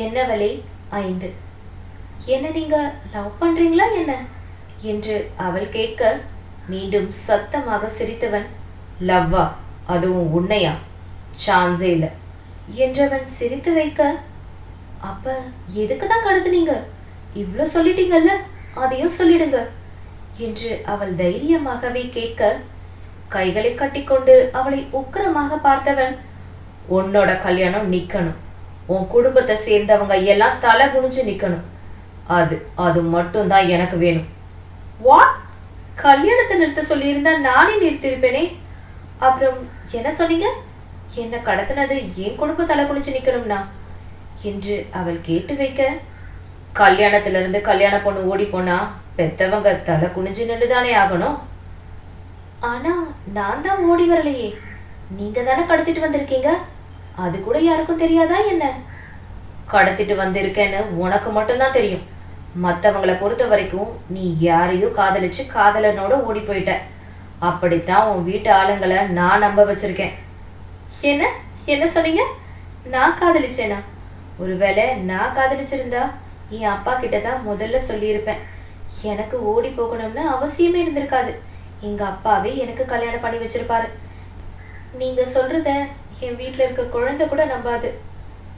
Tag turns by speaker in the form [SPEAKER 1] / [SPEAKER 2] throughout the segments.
[SPEAKER 1] என்னவளே 5. என்ன நீங்க லவ் பண்றீங்களா என்ன என்று அவள் கேட்க மீண்டும் சத்தமாக சிரித்தவன், லவ்வா? அதுவும் உன்னையா? சான்ஸே இல்லை என்றவன் சிரித்து வைக்க, அப்ப எதுக்கு தான் கடத்துனீங்க? இவ்வளோ சொல்லிட்டீங்கல்ல, அதையும் சொல்லிடுங்க என்று அவள் தைரியமாகவே கேட்க, கைகளை கட்டிக்கொண்டு அவளை உக்கிரமாக பார்த்தவன், உன்னோட கல்யாணம் நிக்கணும், உன் குடும்பத்தை சேர்ந்தவங்க எல்லாம் தலை குனிஞ்சு நிக்கணும், அது அது மட்டும்தான் எனக்கு வேணும். வாட்? கல்யாணத்தை நிறுத்த சொல்லியிருந்தா நானே நிறுத்திருப்பேனே. அப்புறம் என்ன சொன்னீங்க? என்ன கடத்தினது என் குடும்ப தலை குனிஞ்சு நிக்கணும்னா என்று அவள் கேட்டு வைக்க, கல்யாணத்திலிருந்து கல்யாண பொண்ணு ஓடி போனா பெத்தவங்க தலை குனிஞ்சு நின்றுதானே ஆகணும். ஆனா நான் தான் ஓடி வரலையே, நீங்க தானே கடத்திட்டு வந்திருக்கீங்க, அது கூட யாருக்கும் தெரியாதா என்ன? கடத்திட்டு வந்திருக்கேன்னு உனக்கு மட்டும்தான் தெரியும். மற்றவங்களை பொறுத்த வரைக்கும் நீ யாரையும் காதலிச்சு காதலனோட ஓடி போயிட்ட. அப்படித்தான் உன் வீட்டு ஆளுங்களை நான் நம்ப வச்சிருக்கேன். என்ன என்ன சொன்னீங்க? நான் காதலிச்சேனா? ஒருவேளை நான் காதலிச்சிருந்தா என் அப்பா கிட்ட தான் முதல்ல சொல்லியிருப்பேன். எனக்கு ஓடி போகணும்னு அவசியமே இருந்திருக்காது. எங்க அப்பாவே எனக்கு கல்யாணம் பண்ணி வச்சிருப்பாரு. நீங்க சொல்றத என் வீட்டில் இருக்க குழந்தை கூட நம்பாது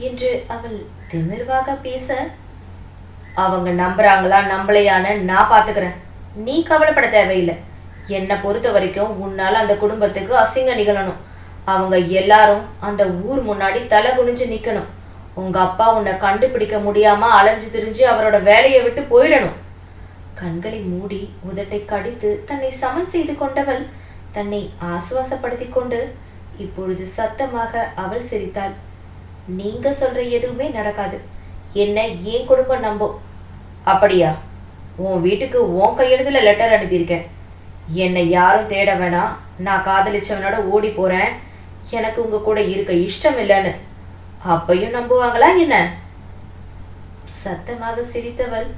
[SPEAKER 1] என்று அவள் திமிர்வாக பேச, அவங்க நம்புறாங்களா நம்பலையான்னு நான் பாத்துக்கிறேன், நீ கவலைப்பட தேவையில்லை. என்னை பொறுத்த வரைக்கும் உன்னால அந்த குடும்பத்துக்கு அசிங்க நிகழணும். அவங்க எல்லாரும் அந்த ஊர் முன்னாடி தலை குனிஞ்சு நிக்கணும். உங்க அப்பா உன்னை கண்டுபிடிக்க முடியாம அலைஞ்சு திரிஞ்சு அவரோட வேலையை விட்டு போயிடணும். கண்களை மூடி உதட்டை கடித்து தன்னை சமன் செய்து கொண்டவள் தன்னை ஆசுவாசப்படுத்தி கொண்டு இப்பொழுது சத்தமாக அவள் சிரித்தாள். நீங்க சொல்ற எதுவுமே நடக்காது. என்ன ஏன் குடும்பம் நம்பும். அப்படியா? உன் வீட்டுக்கு உன் கையெழுத்துல லெட்டர் அனுப்பியிருக்கேன். என்னை யாரும் தேட வேணாம், நான் காதலிச்சவனோட ஓடி போறேன், எனக்கு உங்க கூட இருக்க இஷ்டம் இல்லைன்னு. அப்பையும் நம்புவாங்களா என்ன? சத்தமாக சிரித்தவள்,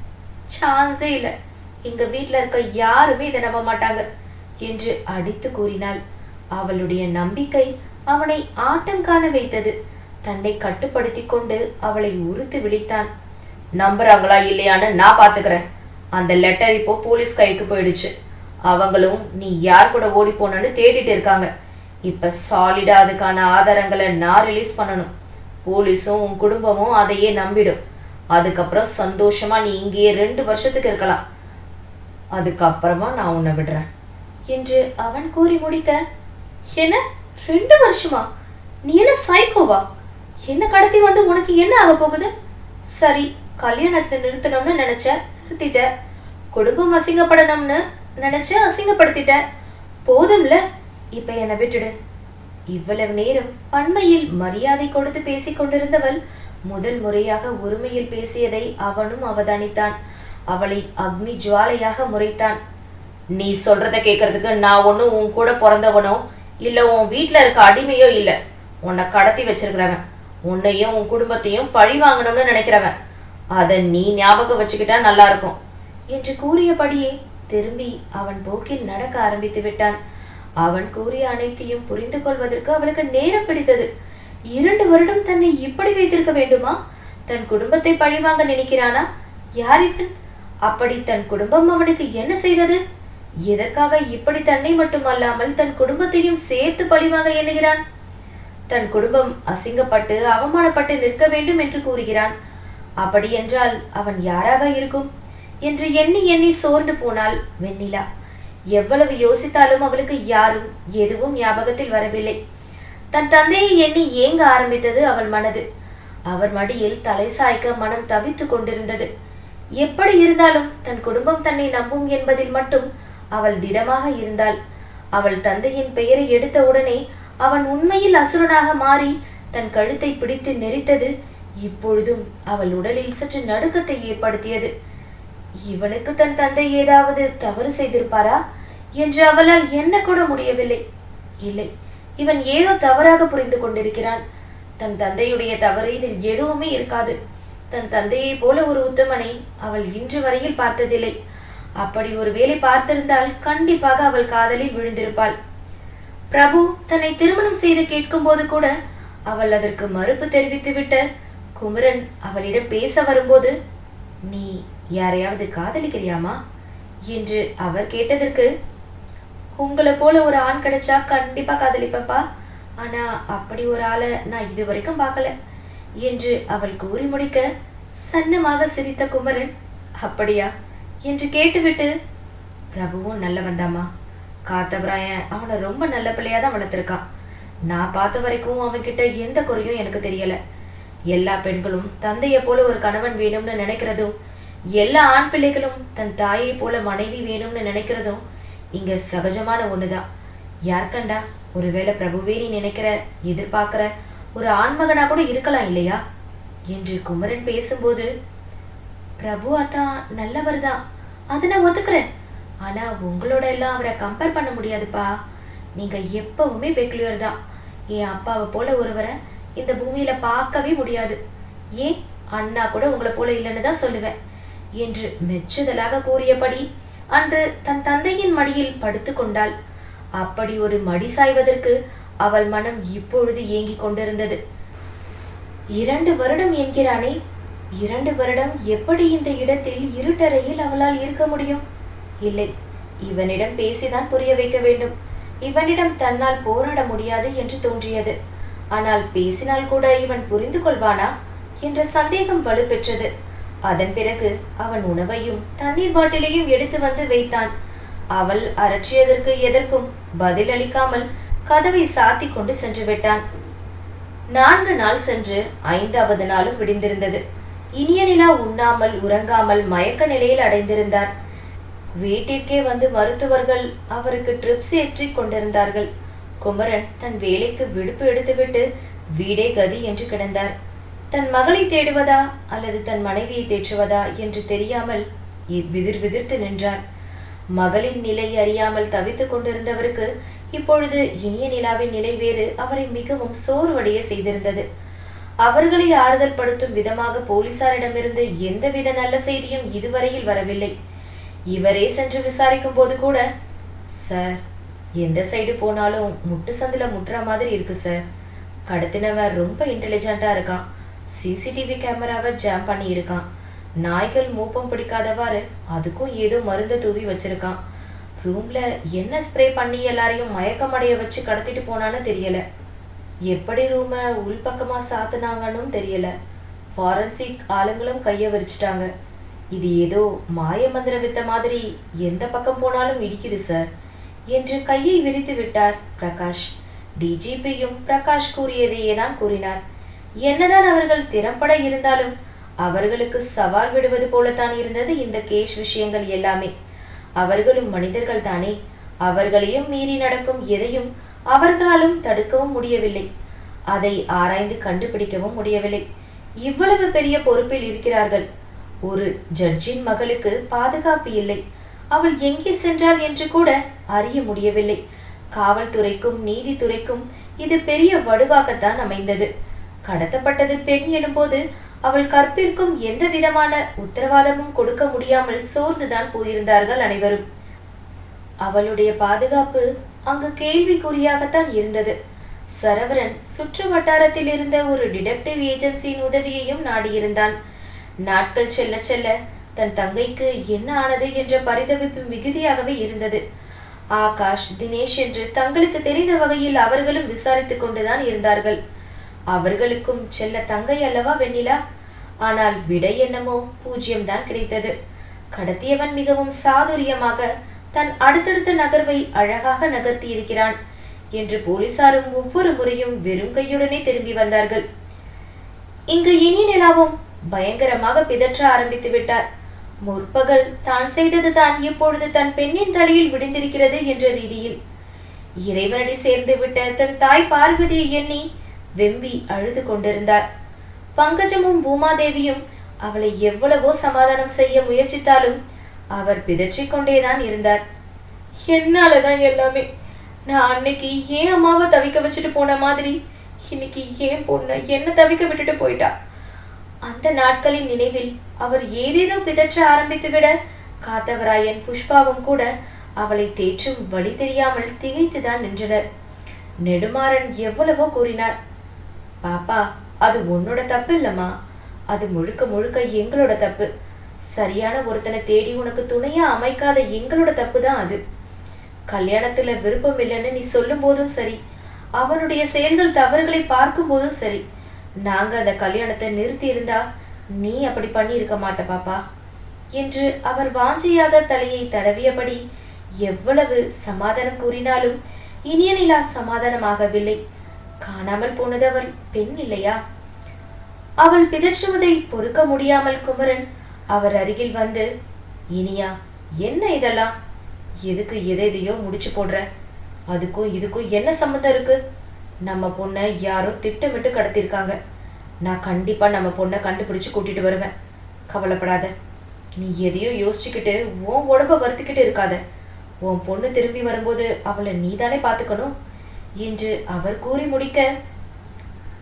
[SPEAKER 1] சான்ஸே இல்லை, எங்க வீட்டுல இருக்க யாருமே இதை நம்ப மாட்டாங்க என்று அடித்து கூறினாள். அவளுடைய நம்பிக்கை அவனை ஆட்டம் காண வைத்தது. தன்னை கட்டுப்படுத்தி கொண்டு அவளை உறுத்து விழித்தான். நம்புறாங்களா இல்லையான்னு நான் பாத்துக்கிறேன். அந்த லெட்டர் இப்போ போலீஸ் கைக்கு போயிடுச்சு. அவங்களும் நீ யார் கூட ஓடி போனன்னு தேடிட்டு இருக்காங்க. இப்ப சாலிடா அதுக்கான ஆதாரங்களை நான் ரிலீஸ் பண்ணணும். போலீஸும் உன் குடும்பமும் அதையே நம்பிடும். அதுக்கப்புறம் சந்தோஷமா நீ இங்கேயே 2 வருஷத்துக்கு இருக்கலாம். அதுக்கப்புறமா நான் உன்னை விடுறேன் என்று அவன் கூறி முடிக்க, என்ன 2 வருஷமா? நீ என்ன சைக்கோவா? என்ன கடத்தி வந்து உனக்கு என்ன ஆக போகுது? சரி, கல்யாணத்தை நிறுத்தணும்னு நினைச்ச, நிறுத்திட்ட. குடும்பம் அசிங்கப்படணும்னு நினைச்ச, அசிங்கப்படுத்திட்ட. போதும்ல, இப்ப என்னை விட்டுடு. இவ்வளவு நேரம் அண்மையில் மரியாதை கொடுத்து பேசிக் கொண்டிருந்தவள் முதல் முறையாக உரிமையில் பேசியதை அவனும் அவதானித்தான். அவளை அக்னி ஜுவாலையாக முறைத்தான். நீ சொல்றத கேட்கறதுக்கு நான் ஒன்னும் உன் கூட பிறந்தவனோ இல்ல உன் வீட்டுல இருக்க அடிமையோ இல்ல. உன்னை கடத்தி வச்சிருக்கிறவன், உன்னையும் உன் குடும்பத்தையும் பழி வாங்கணும்னு நினைக்கிறவன். அதை நீ ஞாபகம் வச்சுக்கிட்டா நல்லா இருக்கும் என்று கூறியபடியே திரும்பி அவன் போக்கில் நடக்க ஆரம்பித்து விட்டான். அவன் கூறிய அனைத்தையும் புரிந்து கொள்வதற்கு அவளுக்கு நேரம் பிடித்தது. 2 வருடம் தன்னை இப்படி வைத்திருக்க வேண்டுமா? தன் குடும்பத்தை பழிவாங்க நினைக்கிறானா? யார் இவன்? அப்படி தன் குடும்பம் அவனுக்கு என்ன செய்தது? எதற்காக இப்படி தன்னை மட்டுமல்லாமல் தன் குடும்பத்தையும் சேர்த்து பழிவாங்க எண்ணுகிறான்? தன் குடும்பம் அசிங்கப்பட்டு அவமானப்பட்டு நிற்க வேண்டும் என்று கூறுகிறான். அப்படி என்றால் அவன் யாராக இருக்கும் என்று எண்ணி எண்ணி சோர்ந்து போனாள் வெண்ணிலா. எவ்வளவு யோசித்தாலும் அவளுக்கு யாரும் எதுவும் ஞாபகத்தில் வரவில்லை. தன் தந்தையை எண்ணி ஏங்க ஆரம்பித்தது அவள் மனது. அவர் மடியில் தலை சாய்க்க மனம் தவித்து கொண்டிருந்தது. எப்படி இருந்தாலும் தன் குடும்பம் தன்னை நம்பும் என்பதில் மட்டும் அவள் திடமாக இருந்தாள். அவள் தந்தையின் பெயரை எடுத்த உடனே அவன் உண்மையில் அசுரனாக மாறி தன் கழுத்தை பிடித்து நெரித்தது இப்பொழுதும் அவள் உடலில் சற்று நடுக்கத்தை ஏற்படுத்தியது. இவனுக்கு தன் தந்தை ஏதாவது தவறு செய்திருப்பாரா என்று அவளால் எண்ண கூட முடியவில்லை. இல்லை, இவன் ஏதோ தவறாக புரிந்து கொண்டிருக்கிறான். தன் தந்தையுடைய தவறு இதில் எதுவுமே இருக்காது. தன் தந்தையை போல ஒரு உத்தமனை அவள் இன்று வரையில் பார்த்ததில்லை. அப்படி ஒரு வேளை பார்த்திருந்தால் கண்டிப்பாக அவள் காதலில் விழுந்திருப்பாள். பிரபு தன்னை திருமணம் செய்து கேட்கும் போது கூட அவள் அதற்கு மறுப்பு தெரிவித்துவிட்டு குமரன் அவளிடம் பேச வரும்போது, நீ யாரையாவது காதலிக்கிறியாமா என்று அவர் கேட்டதற்கு, உங்களை போல ஒரு ஆண் கிடைச்சா கண்டிப்பா காதலிப்பப்பா, ஆனா அப்படி ஒரு ஆளை நான் இதுவரைக்கும் பார்க்கல என்று அவள் கூறி முடிக்க, சன்னமாக சிரித்த குமரன், அப்படியா என்று கேட்டுவிட்டு, பிரபுவும் நல்லவன்தாம்மா. காத்தவராயன் அவனை ரொம்ப நல்ல பிள்ளையாதான் வளர்த்துருக்கான். நான் பார்த்த வரைக்கும் அவன்கிட்ட எந்த குறையும் எனக்கு தெரியல. எல்லா பெண்களும் தந்தையை போல ஒரு கணவன் வேணும்னு நினைக்கிறதும், எல்லா ஆண் பிள்ளைகளும் தன் தாயை போல மனைவி வேணும்னு நினைக்கிறதும் இங்க சகஜமான ஒண்ணுதான். யார்கண்டா ஒருவேளை பிரபுவே நீ நினைக்கிற எதிர்பார்க்கிற ஒரு ஆண்மகனா கூட இருக்கலாம் இல்லையா என்று குமரன் பேசும்போது, பிரபு அதான் நல்லவர் தான், அதை நான் ஒத்துக்கிறேன். ஆனா உங்களோட எல்லாம் அவரை கம்பேர் பண்ண முடியாதுப்பா. நீங்க எப்பவுமே பெக்லியர் தான். என் அப்பாவை போல ஒருவரை இந்த பூமியில பார்க்கவே முடியாது. ஏன் அண்ணா கூட உங்களை போல இல்லைன்னு தான் சொல்லுவேன் என்று மெச்சுதலாக கூறியபடி அன்று தன் தந்தையின் மடியில் படுத்து கொண்டாள். அப்படி ஒரு மடி சாய்வதற்கு அவள் மனம் இப்பொழுது ஏங்கிக் கொண்டிருந்தது. 2 வருடம் என்கிறானே, 2 வருடம் எப்படி இந்த இடத்தில் இருட்டறையில் அவளால் இருக்க முடியும்? இல்லை, இவனிடம் பேசிதான் புரிய வைக்க வேண்டும். இவனிடம் தன்னால் போராட முடியாது என்று தோன்றியது. ஆனால் பேசினால் கூட இவன் புரிந்து கொள்வானா என்ற சந்தேகம் வலுப்பெற்றது. அதன் பிறகு அவன் உணவையும் தண்ணீர் பாட்டிலையும் எடுத்து வந்து வைத்தான். அவள் அரற்றியதற்கு எதற்கும் பதில் அளிக்காமல் கதவை சாத்தி கொண்டு சென்று விட்டான். 4 நாள் சென்று 5வது நாளும் விடிந்திருந்தது. இனிய நிலா உண்ணாமல் உறங்காமல் மயக்க நிலையில் அடைந்திருந்தார். வீட்டிற்கே வந்து மருத்துவர்கள் அவருக்கு ட்ரிப்ஸ் ஏற்றி கொண்டிருந்தார்கள். குமரன் தன் வேலைக்கு விடுப்பு எடுத்துவிட்டு வீடே கதி என்று கிடந்தார். தன் மகளை தேடுவதா அல்லது தன் மனைவியை தேற்றுவதா என்று தெரியாமல் விதிர்த்து நின்றார். மகளின் நிலை அறியாமல் தவித்துக் கொண்டிருந்தவருக்கு இப்பொழுது இனிய நிலாவின் நிலை வேறு அவரை மிகவும் சோர்வடைய செய்திருந்தது. அவர்களை ஆறுதல் படுத்தும் விதமாக போலீசாரிடமிருந்து எந்தவித நல்ல செய்தியும் இதுவரையில் வரவில்லை. இவரே சென்று விசாரிக்கும் போது கூட, சார், எந்த சைடு போனாலும் முட்டு சந்தில முட்டுற மாதிரி இருக்கு சார். கடத்தினவன் ரொம்ப இன்டெலிஜென்ட்டா இருக்கான். சிசிடிவி கேமராவை ஜாம் பண்ணி இருக்கான். நாய்கள் மூப்பம் பிடிக்காதவாறு அதுக்கும் ஏதோ மருந்தை தூவி வச்சிருக்கான். ரூம்ல என்ன ஸ்ப்ரே பண்ணி எல்லாரையும் மயக்கமடைய வச்சு கடத்திட்டு போனான்னு தெரியல. எப்படி ரூமை உள்பக்கமா சாத்தினாங்கன்னு தெரியல. ஃபாரன்சிக் ஆளுங்களும் கைய விரிச்சிட்டாங்க. இது ஏதோ மாய மந்திர வித்த மாதிரி எந்த பக்கம் போனாலும் இடிக்குது சார் என்று கையை விரித்து விட்டார் பிரகாஷ். டிஜிபியும் பிரகாஷ் கூறியதையே தான் கூறினார். என்னதான் அவர்கள் திறம்பட இருந்தாலும் அவர்களுக்கு சவால் விடுவது போலத்தான் இருந்தது இந்த கேஸ் விஷயங்கள் எல்லாமே. அவர்களும் மனிதர்கள் தானே. அவர்களையும் மீறி நடக்கும் எதையும் அவர்களாலும் தடுக்கவும் முடியவில்லை. அதை ஆராய்ந்து கண்டுபிடிக்கவும் முடியவில்லை. இவ்வளவு பெரிய பொறுப்பில் இருக்கிறார்கள். ஒரு ஜட்ஜின் மகளுக்கு பாதுகாப்பு இல்லை. அவள் எங்கே சென்றாள் என்று கூட அறிய முடியவில்லை. காவல்துறைக்கும் நீதித்துறைக்கும் இது பெரிய வடுவாகத்தான் அமைந்தது. கடத்தப்பட்டது பெண் எனும்போது அவள் கற்பிற்கும் எந்த விதமான உத்தரவாதமும் கொடுக்க முடியாமல் சோர்ந்துதான் போயிருந்தார்கள் அனைவரும். அவளுடைய பாதுகாப்பு அங்கு கேள்விக்குறியாகத்தான் இருந்தது. சரவரன் சுற்று வட்டாரத்தில் இருந்த ஒரு டிடெக்டிவ் ஏஜென்சியின் உதவியையும் நாடியிருந்தான். நாட்கள் செல்ல செல்ல தன் தங்கைக்கு என்ன ஆனது என்ற பரிதவிப்பு மிகுதியாகவே இருந்தது. ஆகாஷ், தினேஷ் என்று தங்களுக்கு தெரிந்த வகையில் அவர்களும் விசாரித்துக் கொண்டுதான் இருந்தார்கள். அவர்களுக்கும் செல்ல தங்கை அல்லவா வெண்ணிலா. ஆனால் விடை என்னமோ 0 தான் கிடைத்தது. கடத்தியவன் மிகவும் சாதுரியமாக தன் அடுத்தடுத்த நகர்வை அழகாக நகர்த்தி இருக்கிறான் என்று போலீசாரும் ஒவ்வொரு முறையும் வெறும் கையுடனே திரும்பி வந்தார்கள். இங்கு இனிய நிலாவும் பயங்கரமாக பிதற்ற ஆரம்பித்து விட்டார். முற்பகல் தான் செய்தது தான் இப்பொழுது தன் பெண்ணின் தலையில் விழுந்திருக்கிறது என்ற ரீதியில் இறைவனடி சேர்ந்து விட்ட தன் தாய் பார்வதியை எண்ணி வெம்பி அழுது கொண்டிருந்தார். பங்கஜமும் பூமாதேவியும் அவளை எவ்வளவோ சமாதானம் செய்ய முயற்சித்தாலும் அவர் பிதற்றிக் கொண்டேதான் இருந்தார். என்னாலதான் எல்லாமே. நான் அன்னைக்கு ஏன் அம்மாவை தவிக்க வச்சுட்டு போன மாதிரி இன்னைக்கு ஏன் பொண்ணு என்ன தவிக்க விட்டுட்டு போயிட்டா. அந்த நாட்களின் நினைவில் அவர் ஏதேதோ பிதற்ற ஆரம்பித்து விட காத்தவராயன், புஷ்பாவும் கூட அவளை தேற்றும் வழி தெரியாமல் திகைத்துதான் நின்றனர். நெடுமாறன் எவ்வளவோ கூறினார். பாப்பா, அது உன்னோட தப்பு இல்லம்மா. அது முழுக்க முழுக்க எங்களோட தப்பு. சரியான ஒருத்தனை தேடி உனக்கு துணையா அமைக்காத எங்களோட தப்பு தான் அது. கல்யாணத்துல விருப்பம் இல்லைன்னு நீ சொல்லும் போதும் சரி, அவனுடைய செயல்கள் தவறுகளை பார்க்கும் போதும் சரி, நாங்க அந்த கல்யாணத்தை நிறுத்தி இருந்தா நீ அப்படி பண்ணி இருக்க மாட்ட பாப்பா என்று அவர் வாஞ்சையாக தலையை தடவியபடி எவ்வளவு சமாதானம் கூறினாலும் இனிய நிலா சமாதானமாகவில்லை. காணாமல் போனது அவள் பெண் இல்லையா? அவள் பிதற்றுவதை பொறுக்க முடியாமல் குமரன் அவர் அருகில் வந்து, இனியா, என்ன இதெல்லாம்? எதுக்கு எதையோ முடிச்சு போடுற? அதுக்கும் இதுக்கும் என்ன சம்மந்தம் இருக்கு? நம்ம பொண்ணை யாரோ திட்டமிட்டு கடத்திருக்காங்க. நான் கண்டிப்பா நம்ம பொண்ணை கண்டுபிடிச்சு கூட்டிட்டு வருவேன். கவலைப்படாத. நீ எதையோ யோசிச்சுக்கிட்டு உன் உடம்ப வருத்திக்கிட்டு இருக்காத. உன் பொண்ணு திரும்பி வரும்போது அவளை நீதானே பார்த்துக்கணும் என்று அவர் கூறி முடிக்க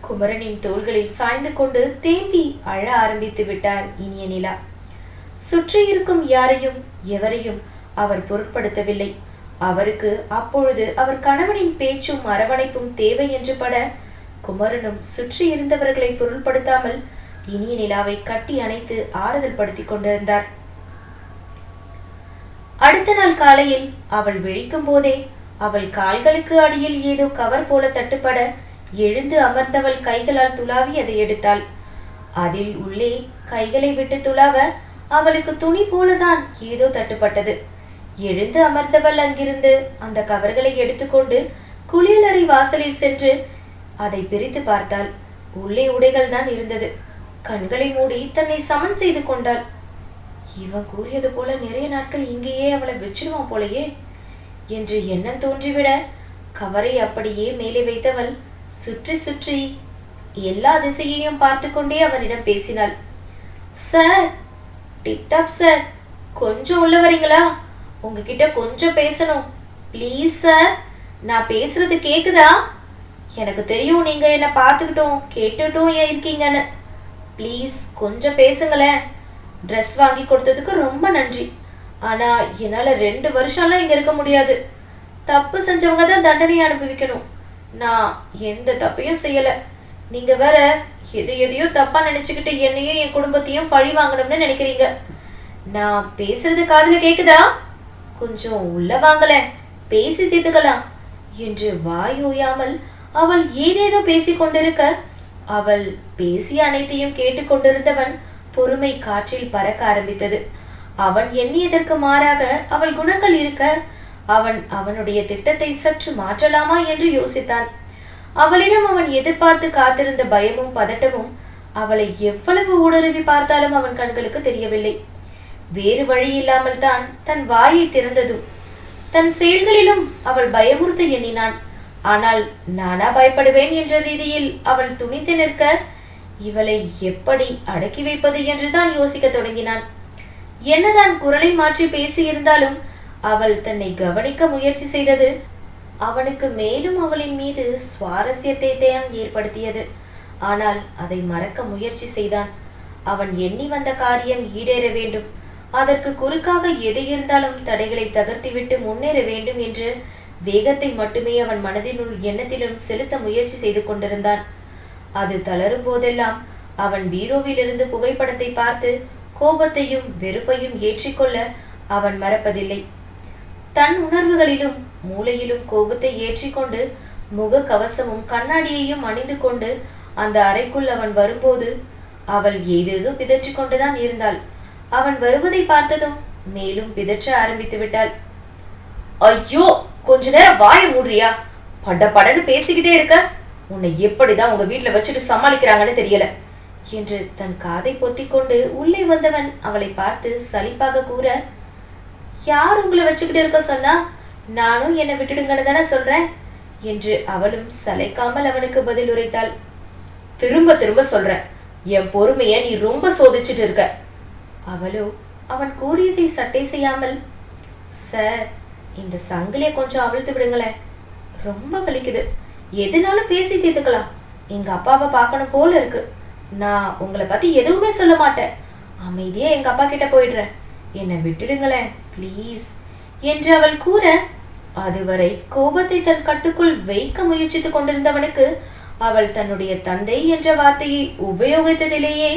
[SPEAKER 1] குமரனின் தோள்களில் சாய்ந்து கொண்டு தேம்பி அழ ஆரம்பித்து விட்டார் இனிய நிலா. சுற்றி இருக்கும் யாரையும் எவரையும் அவர் பொருட்படுத்தவில்லை. அவருக்கு அப்பொழுது அவர் கணவனின் பேச்சும் அரவணைப்பும் தேவை என்று பட குமரனும் சுற்றி இருந்தவர்களை பொருள்படுத்தாமல் இனிய நிலாவை கட்டி அணைத்து ஆறுதல் படுத்தி கொண்டிருந்தார். அடுத்த நாள் காலையில் அவள் விழிக்கும் போதே அவள் கால்களுக்கு அடியில் ஏதோ கவர் போல தட்டுப்பட எழுந்து அமர்ந்தவள் கைகளால் துளாவி அதை எடுத்தாள். அதில் உள்ளே கைகளை விட்டு துளாவ அவளுக்கு துணி போலதான் ஏதோ தட்டுப்பட்டது. எழுந்து அமர்ந்தவள் அங்கிருந்து அந்த கவர்களை எடுத்துக்கொண்டு குளியலறை வாசலில் சென்று அதை பிரித்து பார்த்தாள். உள்ளே உடைகள் தான் இருந்தது. கண்களை மூடி தன்னை சமன் செய்து கொண்டாள். இவன் கூறியது போல நிறைய நாட்கள் இங்கேயே அவளை வச்சிருவான் போலையே என்று எண்ணம் தோன்றிவிட கவரை அப்படியே மேலே வைத்தவள் சுற்றி சுற்றி எல்லா திசையையும் பார்த்து கொண்டே அவனிடம் பேசினாள். சார், டிப்டாப் சார், கொஞ்சம் உள்ள வரீங்களா? உங்ககிட்ட கொஞ்சம் பேசணும் ப்ளீஸ் சார். நான் பேசுறது கேக்குதா? எனக்கு தெரியும் நீங்க என்ன பார்த்துக்கிட்டும் கேட்டுட்டும் இருக்கீங்கன்னு. ப்ளீஸ் கொஞ்சம் பேசுங்களேன். ட்ரெஸ் வாங்கி கொடுத்ததுக்கு ரொம்ப நன்றி. ஆனா என்னால 2 வருஷம்லாம் இங்க இருக்க முடியாது. தப்பு செஞ்சவங்க தான் தண்டனையை அனுபவிக்கணும். நான் எந்த தப்பையும் செய்யல. நீங்க வேற எதையோ தப்பா நினைச்சுக்கிட்டு என்னையும் என் குடும்பத்தையும் பழி வாங்கணும்னு நினைக்கிறீங்க. நான் பேசுறது காதுல கேக்குதா? கொஞ்சம் உள்ள வாங்கல, பேசி தீர்த்துக்கலாம் என்று வாயோயாமல் அவள் ஏதேதோ பேசிக் கொண்டிருக்க அவள் பேசிய அனைத்தையும் கேட்டுக்கொண்டிருந்தவன் பொறுமை காற்றில் பறக்க ஆரம்பித்தது. அவன் எண்ணியதற்கு மாறாக அவள் குணங்கள் இருக்க அவனுடைய திட்டத்தை சற்று மாற்றலாமா என்று யோசித்தான். அவளிடம் அவன் எதிர்பார்த்து காத்திருந்த பயமும் பதட்டமும் அவளை எவ்வளவு ஊடுருவி பார்த்தாலும் அவன் கண்களுக்கு தெரியவில்லை. வேறு வழி இல்லாமல் தான் தன் வாயை திறந்ததும் தன் செயல்களிலும் அவள் பயமுறுத்த எண்ணினான். ஆனால் நானா பயப்படுவேன் என்ற ரீதியில் அவள் துணித்து நிற்க இவளை எப்படி அடக்கி வைப்பது என்றுதான் யோசிக்க தொடங்கினான். என்னதான் குரலை மாற்றி பேசியிருந்தாலும் அவள் தன்னை கவனிக்க முயற்சி செய்தது அவனுக்கு மேலும் அவளின் மீது சுவாரஸ்யத்தை தான் ஏற்படுத்தியது. ஆனால் அதை மறக்க முயற்சி செய்தான். அவன் எண்ணி வந்த காரியம் ஈடேற வேண்டும். அதற்கு குறுக்காக எது இருந்தாலும் தடைகளை தகர்த்திவிட்டு முன்னேற வேண்டும் என்று வேகத்தை மட்டுமே அவன் மனதினுள் எண்ணத்திலும் செலுத்த முயற்சி செய்து கொண்டிருந்தான். அது தளரும் போதெல்லாம் அவன் பீரோவிலிருந்து புகைப்படத்தை பார்த்து கோபத்தையும் வெறுப்பையும் ஏற்றிக்கொள்ள அவன் மறப்பதில்லை. தன் உணர்வுகளிலும் மூளையிலும் கோபத்தை ஏற்றிக்கொண்டு முக கவசமும் கண்ணாடியையும் அணிந்து கொண்டு அந்த அறைக்குள் அவன் வரும்போது அவள் ஏதேதோ பிதற்றி கொண்டுதான் இருந்தாள். அவன் வருவதை பார்த்ததும் மேலும் பிதற்ற ஆரம்பித்து விட்டாள். ஐயோ, கொஞ்ச நேரம் வாய மூடுறியா? படன்னு பேசிக்கிட்டே இருக்க. உன்னை எப்படிதான் உங்க வீட்டுல வச்சுட்டு சமாளிக்கிறாங்கன்னு தெரியல என்று தன் காதை பொத்திக்கொண்டு உள்ளே வந்தவன் அவளை பார்த்து சலிப்பாக கூற, யார் உங்களை வச்சுக்கிட்டு இருக்க சொன்னா? நானும் என்னை விட்டுடுங்கன்னு தானே சொல்றேன் என்று அவளும் சளைக்காமல் அவனுக்கு பதில் உரைத்தாள். திரும்ப திரும்ப சொல்றேன், என் பொறுமைய நீ ரொம்ப சோதிச்சுட்டு இருக்க. அவளோ அவன் கூறியதை சட்டை செய்யாமல், சார், இந்த சங்கிலியை கொஞ்சம் அவிழ்த்து விடுங்களேன், ரொம்ப வலிக்குது. எதுனாலும் பேசி தீர்த்துக்கலாம். எங்க அப்பாவை பார்க்கணும் போல இருக்கு. நான் உங்களை பத்தி எதுவுமே சொல்ல மாட்டேன். அமைதியா எங்க அப்பா கிட்ட போயிடுறேன். என்னை விட்டுடுங்களேன் ப்ளீஸ் என்று அவள் கூற, அதுவரை கோபத்தை தன் கட்டுக்குள் வைக்க முயற்சித்துக் கொண்டிருந்தவனுக்கு அவள் தன்னுடைய தந்தை என்ற வார்த்தையை உபயோகித்ததிலேயே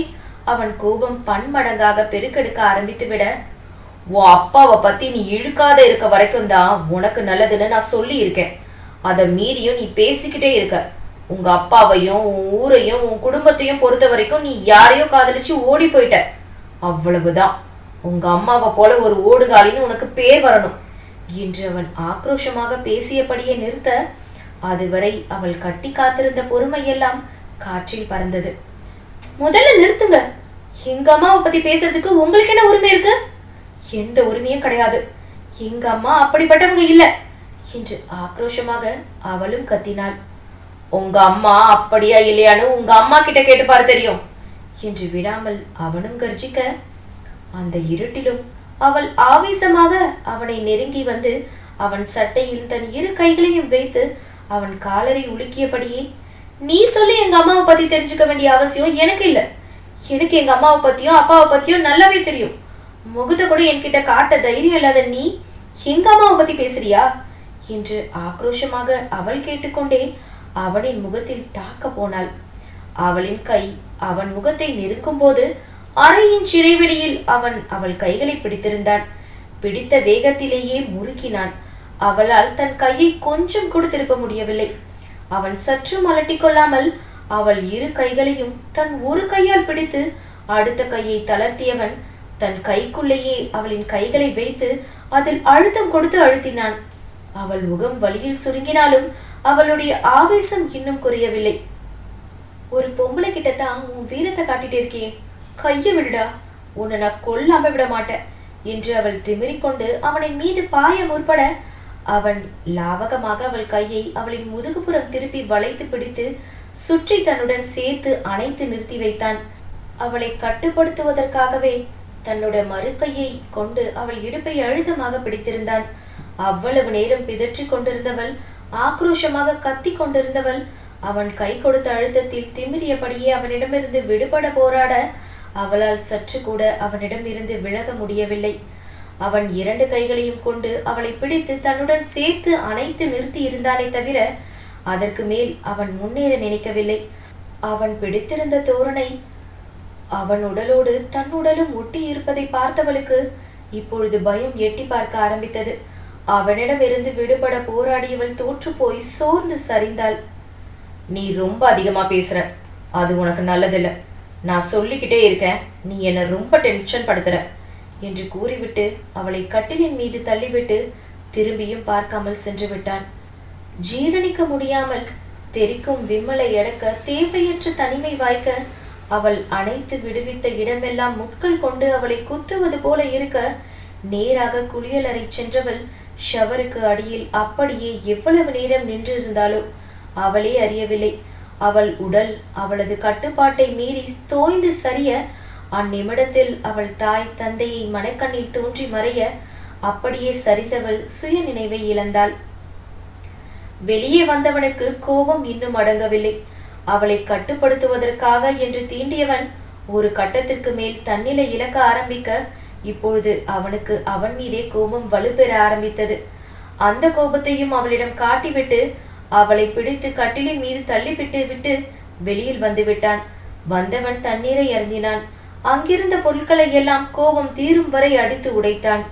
[SPEAKER 1] அவன் கோபம் பன்மடங்காக பெருக்கெடுக்க ஆரம்பித்து விட, உன் அப்பாவை பத்தி நீ இழுக்காத இருக்க வரைக்கும் தான் உனக்கு நல்லதுன்னு நான் சொல்லி இருக்கேன். அதை மீறியும் நீ பேசிக்கிட்டே இருக்க. உங்க அப்பாவையும் உன் ஊரையும் உன் குடும்பத்தையும் பொறுத்த வரைக்கும் நீ யாரையோ காதலிச்சு ஓடி போயிட்ட. அவ்வளவுதான். உங்க அம்மாவை போல ஒரு ஓடுகாலின்னு உனக்கு பேர் வரணும் என்று அவன் ஆக்ரோஷமாக பேசியபடியே நிறுத்த, அதுவரை அவள் கட்டி காத்திருந்த பொறுமையெல்லாம் காற்றில் பறந்தது. முதல்ல நிறுத்துங்க. எங்க அம்மாவை பத்தி பேசுறதுக்கு உங்களுக்கு என்ன உரிமை இருக்கு? எந்த உரிமையும் கிடையாது. எங்க அம்மா அப்படிப்பட்டவங்க இல்ல என்று ஆக்ரோஷமாக அவளும் கத்தினாள். உங்க அம்மா அப்படியா இல்லையான்னு உங்க அம்மா கிட்ட கேட்டுப்பாரு தெரியும் என்று விடாமல் அவனும் கர்ஜிக்க, அந்த இருட்டிலும் அவள் ஆவேசமாக அவனை நெருங்கி வந்து அவன் சட்டையில் தன் இரு கைகளையும் வைத்து அவன் காலரை உலுக்கியபடியே, நீ சொல்லி எங்க அம்மாவை பத்தி தெரிஞ்சுக்க வேண்டிய அவசியம் எனக்கு இல்லை. எனக்கு எங்க அம்மாவை பத்தியும் அப்பாவை பத்தியும் நல்லாவே தெரியும். முகத்தை கூட என்கிட்ட காட்ட தைரியம் இல்லாத நீ எங்க அம்மாவை பத்தி பேசுறியா என்று ஆக்ரோஷமாக அவள் கேட்டுக்கொண்டே அவனின் முகத்தில் தாக்க போனாள். அவளின் கை அவன் முகத்தை நெருக்கும் போது அறையின் இடைவெளியில் அவன் அவள் கைகளை பிடித்திருந்தான். பிடித்த வேகத்திலேயே முறுக்கினான். அவளால் தன் கையை கொஞ்சம் கூட திருப்ப முடியவில்லை. அவன் சற்றும் அலட்டிக் கொள்ளாமல் அவள் இரு கைகளையும் தன் ஒரு கையால் பிடித்து அடுத்த கையை தளர்த்தியவன் தன் கைக்குள்ளேயே அவளின் கைகளை வைத்து அதில் அழுத்தம் கொடுத்து அழுத்தினான். அவள் முகம் வலியில் சுருங்கினாலும் அவளுடைய ஆவேசம் இன்னும் குறையவில்லை. ஒரு பொம்பளை கிட்டத்தான் உன் வீரத்தை காட்டிட்டு இருக்கியே, கைய விடுடா, உன்னை நான் கொல்லாம விட மாட்டேன் என்று அவள் திமிரிக்கொண்டு அவனின் மீது பாய முற்பட, அவன் லாவகமாக அவள் கையை அவளின் முதுகுப்புறம் திருப்பி வளைத்து பிடித்து சுற்றி தன்னுடன் சேர்த்து அணைத்து நிறுத்தி வைத்தான். அவளை கட்டுப்படுத்துவதற்காகவே தன்னுடைய மறுக்கையை கொண்டு அவள் இடுப்பை அழுத்தமாக பிடித்திருந்தான். அவ்வளவு நேரம் பிதற்றி கொண்டிருந்தவள், ஆக்ரோஷமாக கத்தி கொண்டிருந்தவள், அவன் கை கொடுத்த அழுத்தத்தில் திமிரியபடியே அவனிடமிருந்து விடுபட போராட அவளால் சற்று கூட அவனிடம் இருந்து விலக முடியவில்லை. அவன் இரண்டு கைகளையும் கொண்டு அவளை பிடித்து தன்னுடன் சேர்த்து அணைத்து நிறுத்தி இருந்தானே தவிர அதற்கு மேல் அவன் முன்னேற நினைக்கவில்லை. அவன் பிடித்திருந்த தோரணை அவன் உடலோடு தன் உடலும் ஒட்டி இருப்பதை பார்த்தவளுக்கு இப்பொழுது பயம் எட்டி பார்க்க ஆரம்பித்தது. அவனிடமிருந்து விடுபட போராடியவள் தோற்று போய் சோர்ந்து சரிந்தாள். நீ ரொம்ப அதிகமா பேசுற, அது உனக்கு நல்லதில்ல. நான் சொல்லிக்கிட்டே இருக்கேன், நீ என்னை ரொம்ப டென்ஷன் படுத்துற என்று கூறிவிட்டு அவளை கட்டிலின் மீது தள்ளிவிட்டு திரும்பியும் பார்க்காமல் சென்று விட்டான். ஜீரணிக்க முடியாமல் தெரிக்கும் விம்மலை அடக்க தேவையற்ற தனிமை வாய்க்க அவள் அணைத்து விடுவித்த இடமெல்லாம் முட்கள் கொண்டு அவளை குத்துவது போல இருக்க நேராக குளியலறை சென்றவள் ஷவருக்கு அடியில் அப்படியே எவ்வளவு நேரம் நின்றிருந்தாளோ அவளே அறியவில்லை. அவள் உடல் அவளது கட்டுப்பாட்டை மீறி தோய்ந்து சரிய அந்நிமிடத்தில் அவள் தாய் தந்தையை மனக்கண்ணில் தோன்றி மறைய அப்படியே சரிந்தவள் சுய நினைவை இழந்தாள். வெளியே வந்தவனுக்கு கோபம் இன்னும் அடங்கவில்லை. அவளை கட்டுப்படுத்துவதற்காக என்று தீண்டியவன் ஒரு கட்டத்திற்கு மேல் தன்னிலை இழக்க ஆரம்பிக்க இப்பொழுது அவனுக்கு அவன் மீதே கோபம் வலுப்பெற ஆரம்பித்தது. அந்த கோபத்தையும் அவளிடம் காட்டிவிட்டு அவளை பிடித்து கட்டிலின் மீது தள்ளிவிட்டு விட்டு வெளியில் வந்து விட்டான். வந்தவன் தண்ணீரை அருந்தினான். அங்கிருந்த பொருட்களை எல்லாம் கோபம் தீரும் வரை அடித்து உடைத்தான்.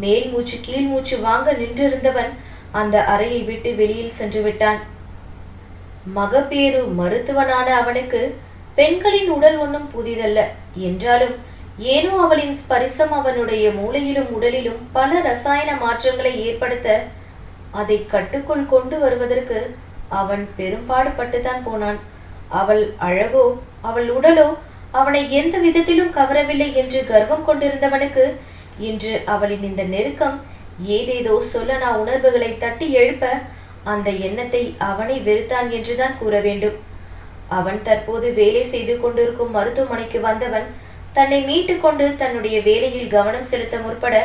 [SPEAKER 1] மேல் மூச்சு கீழ் மூச்சு வாங்க நின்றிருந்தவன் அந்த அறையை விட்டு வெளியில் சென்று விட்டான். மகப்பேறு மருத்துவனான அவனுக்கு பெண்களின் உடல் ஒன்றும் புதிதல்ல என்றாலும் ஏனோ அவளின் ஸ்பரிசம் அவனுடைய மூளையிலும் உடலிலும் பல ரசாயன மாற்றங்களை ஏற்படுத்த அதை கட்டுக்குள் கொண்டு வருவதற்கு அவன் பெரும்பாடுபட்டுத்தான் போனான். அவள் அழகோ அவள் உடலோ அவனை எந்த விதத்திலும் கவரவில்லை என்று கர்வம் கொண்டிருந்தவனுக்கு இன்று அவளின் இந்த நெருக்கம் ஏதேதோ சொல்லனா உணர்வுகளை தட்டி எழுப்ப அந்த எண்ணத்தை அவனை வெறுத்தான் என்றுதான் கூற வேண்டும். அவன் தற்போது வேலை செய்து கொண்டிருக்கும் மருத்துவமனைக்கு வந்தவன் தன்னை மீட்டு கொண்டு தன்னுடைய வேலையில் கவனம் செலுத்த முற்பட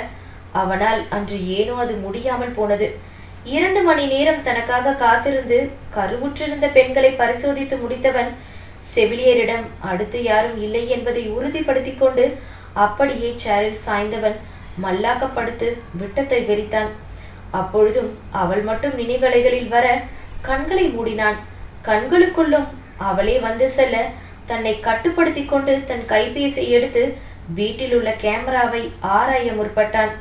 [SPEAKER 1] அவனால் அன்று ஏனோ அது முடியாமல் போனது. 2 மணி நேரம் தனக்காக காத்திருந்து கருவுற்றிருந்த பெண்களை பரிசோதித்து முடித்தவன் செவிலியரிடம் அடுத்து யாரும் இல்லை என்பதை உறுதிப்படுத்தி கொண்டு அப்படியே சேரில் சாய்ந்தவன் மல்லாக்கப்படுத்து விட்டத்தை வெறித்தான். அப்பொழுதும் அவள் மட்டும் நினைவலைகளில் வர கண்களை மூடினான். கண்களுக்குள்ளும் அவளே வந்து செல்ல தன்னை கட்டுப்படுத்தி கொண்டு தன் கைபேசியை எடுத்து வீட்டில் உள்ள கேமராவை ஆராய முற்பட்டான்.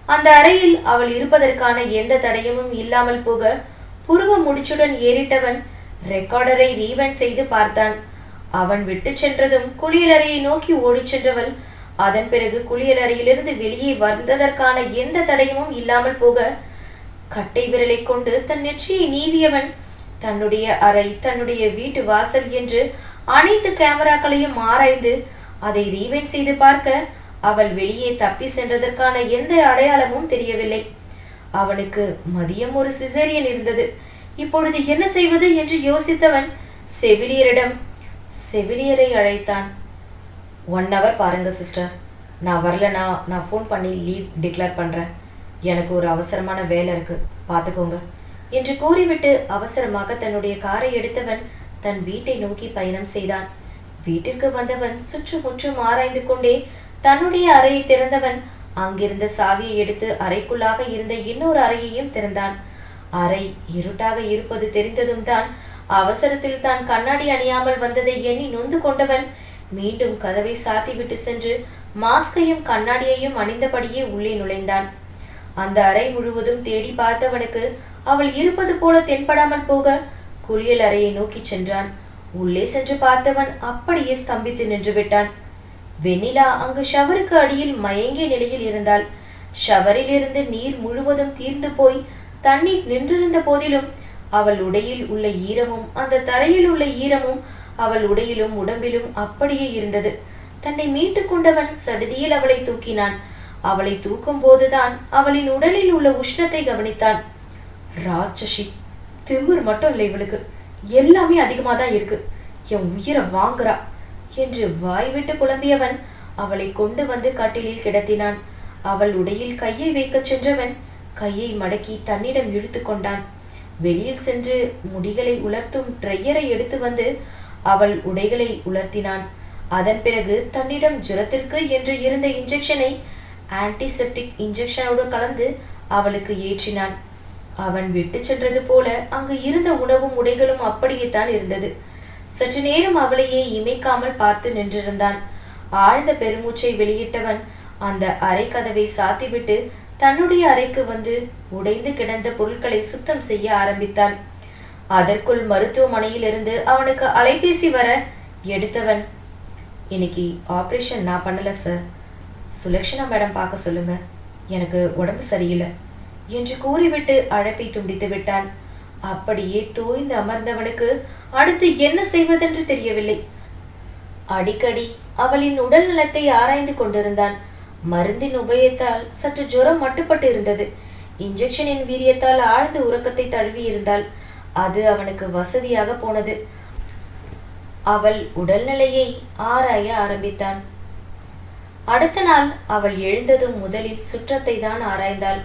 [SPEAKER 1] அந்த அறையில் அவள் இருப்பதற்கான எந்த தடயமும் இல்லாமல் போக புருவ முடிச்சுடன் ஏறிட்டவன் ரெக்கார்டரை ரீவைண்ட் செய்து பார்த்தான். அவன் விட்டு சென்றதும் குளியலறையை நோக்கி ஓடிச் சென்றவள் அதன் பிறகு குளியலறையிலிருந்து வெளியே வந்ததற்கான எந்த தடயமும் இல்லாமல் போக கட்டை விரலை கொண்டு தன் நெற்றியை நீவியவன் தன்னுடைய அறை, தன்னுடைய வீட்டு வாசல் என்று அனைத்து கேமராக்களையும் ஆராய்ந்து அதை ரீவைண்ட் செய்து பார்க்க அவள் வெளியே தப்பி சென்றதற்கான எந்த அடையாளமும் தெரியவில்லை. அவனுக்கு மதியம் ஒரு சிசேரியன் இருந்தது. இப்பொழுது என்ன செய்வது என்று யோசித்தவன் செவிலியரை அழைத்தான். 1 hour பாருங்க சிஸ்டர், நான் வரலனா நான் ஃபோன் பண்ணி லீவ் டிக்ளேர் பண்ணுறேன். எனக்கு ஒரு அவசரமான வேலை இருக்கு, பார்த்துக்கோங்க என்று கூறிவிட்டு அவசரமாக தன்னுடைய காரை எடுத்தவன் தன் வீட்டை நோக்கி பயணம் செய்தான். வீட்டிற்கு வந்தவன் சுற்றுமுற்றும் ஆராய்ந்து கொண்டே தன்னுடைய அறையை திறந்தவன் அங்கிருந்த சாவியை எடுத்து அறைக்குள்ளாக இருந்த இன்னொரு அறையையும் திறந்தான். அறை இருட்டாக இருப்பது தெரிந்ததும் தான் அவசரத்தில் தான் கண்ணாடி அணியாமல் வந்ததை எண்ணி நொந்து கொண்டவன் மீண்டும் கதவை சாத்திவிட்டு சென்று மாஸ்கையும் கண்ணாடியையும் அணிந்தபடியே உள்ளே நுழைந்தான். அந்த அறை முழுவதும் தேடி பார்த்தவனுக்கு அவள் இருப்பது போல தென்படாமல் போக குளியல் அறையை நோக்கி சென்றான். உள்ளே சென்று பார்த்தவன் அப்படியே ஸ்தம்பித்து நின்று விட்டான். வெண்ணிலா அங்கு ஷவருக்கு அடியில் மயங்கிய நிலையில் இருந்தாள். ஷவரில் இருந்து நீர் முழுவதும் தீர்ந்து போய் தண்ணீர் நின்றிருந்த போதிலும் அவள் உடையில் உள்ள ஈரமும் அந்த தரையில் உள்ள ஈரமும் அவள் உடையிலும் உடம்பிலும் அப்படியே இருந்தது. தன்னை மீட்டு கொண்டவன் சடுதியில் அவளை தூக்கினான். அவளை தூக்கும் போதுதான் அவளின் உடலில் உள்ள உஷ்ணத்தை கவனித்தான். ராட்சசி, திமிர் மட்டும் இல்லை, இவளுக்கு எல்லாமே அதிகமாக தான் இருக்கு, என் உயிரை வாங்குறா என்று வாய்விட்டு புலம்பியவன் அவளை கொண்டு வந்து கட்டிலில் கிடத்தினான். அவள் உடையில் கையை வைக்க சென்றவன் கையை மடக்கி தன்னிடம் இழுத்து கொண்டான். வெளியில் சென்று முடிகளை உலர்த்தும் ட்ரையரை எடுத்து வந்து அவள் உடைகளை உலர்த்தினான். அதன் பிறகு தன்னிடம் ஜுரத்திற்கு என்று இருந்த இன்ஜெக்ஷனை ஆன்டிசெப்டிக் இன்ஜெக்ஷனோடு கலந்து அவளுக்கு ஏற்றினான். அவன் விட்டு சென்றது போல அங்கு இருந்த உணவும் உடைகளும் அப்படியே தான் இருந்தது. சற்று நேரம் அவளையே இமைக்காமல் பார்த்து நின்றிருந்தான். ஆழ்ந்த பெருமூச்சை வெளியிட்டவன் அந்த அறை கதவை சாத்திவிட்டு தன்னுடைய அறைக்கு வந்து உடைந்து கிடந்த பொருட்களை சுத்தம் செய்ய ஆரம்பித்தான். அதற்குள் மருத்துவமனையில் இருந்து அவனுக்கு அலைபேசி வர எடுத்தவன், இன்னைக்கு ஆப்ரேஷன் நான் பண்ணல சார், சுலக்ஷனா மேடம் பார்க்க சொல்லுங்க, எனக்கு உடம்பு சரியில்லை என்று கூறிவிட்டு அழைப்பை துண்டித்து விட்டான். அப்படியே தோய்ந்து அமர்ந்தவனுக்கு அடுத்து என்ன செய்வதென்று தெரியவில்லை. அடிக்கடி அவளின் உடல் நலத்தை ஆராய்ந்து கொண்டிருந்தான். மருந்தின் உபயத்தால் சற்று ஜுரம் மட்டுப்பட்டு இருந்தது. இன்ஜெக்ஷனின் வீரியத்தால் ஆழ்ந்த உறக்கத்தை தழுவி இருந்தால் அது அவனுக்கு வசதியாக போனது. அவள் உடல்நிலையை ஆராய ஆரம்பித்தான். அடுத்த நாள் அவள் எழுந்ததும் முதலில் சுற்றத்தை தான் ஆராய்ந்தாள்.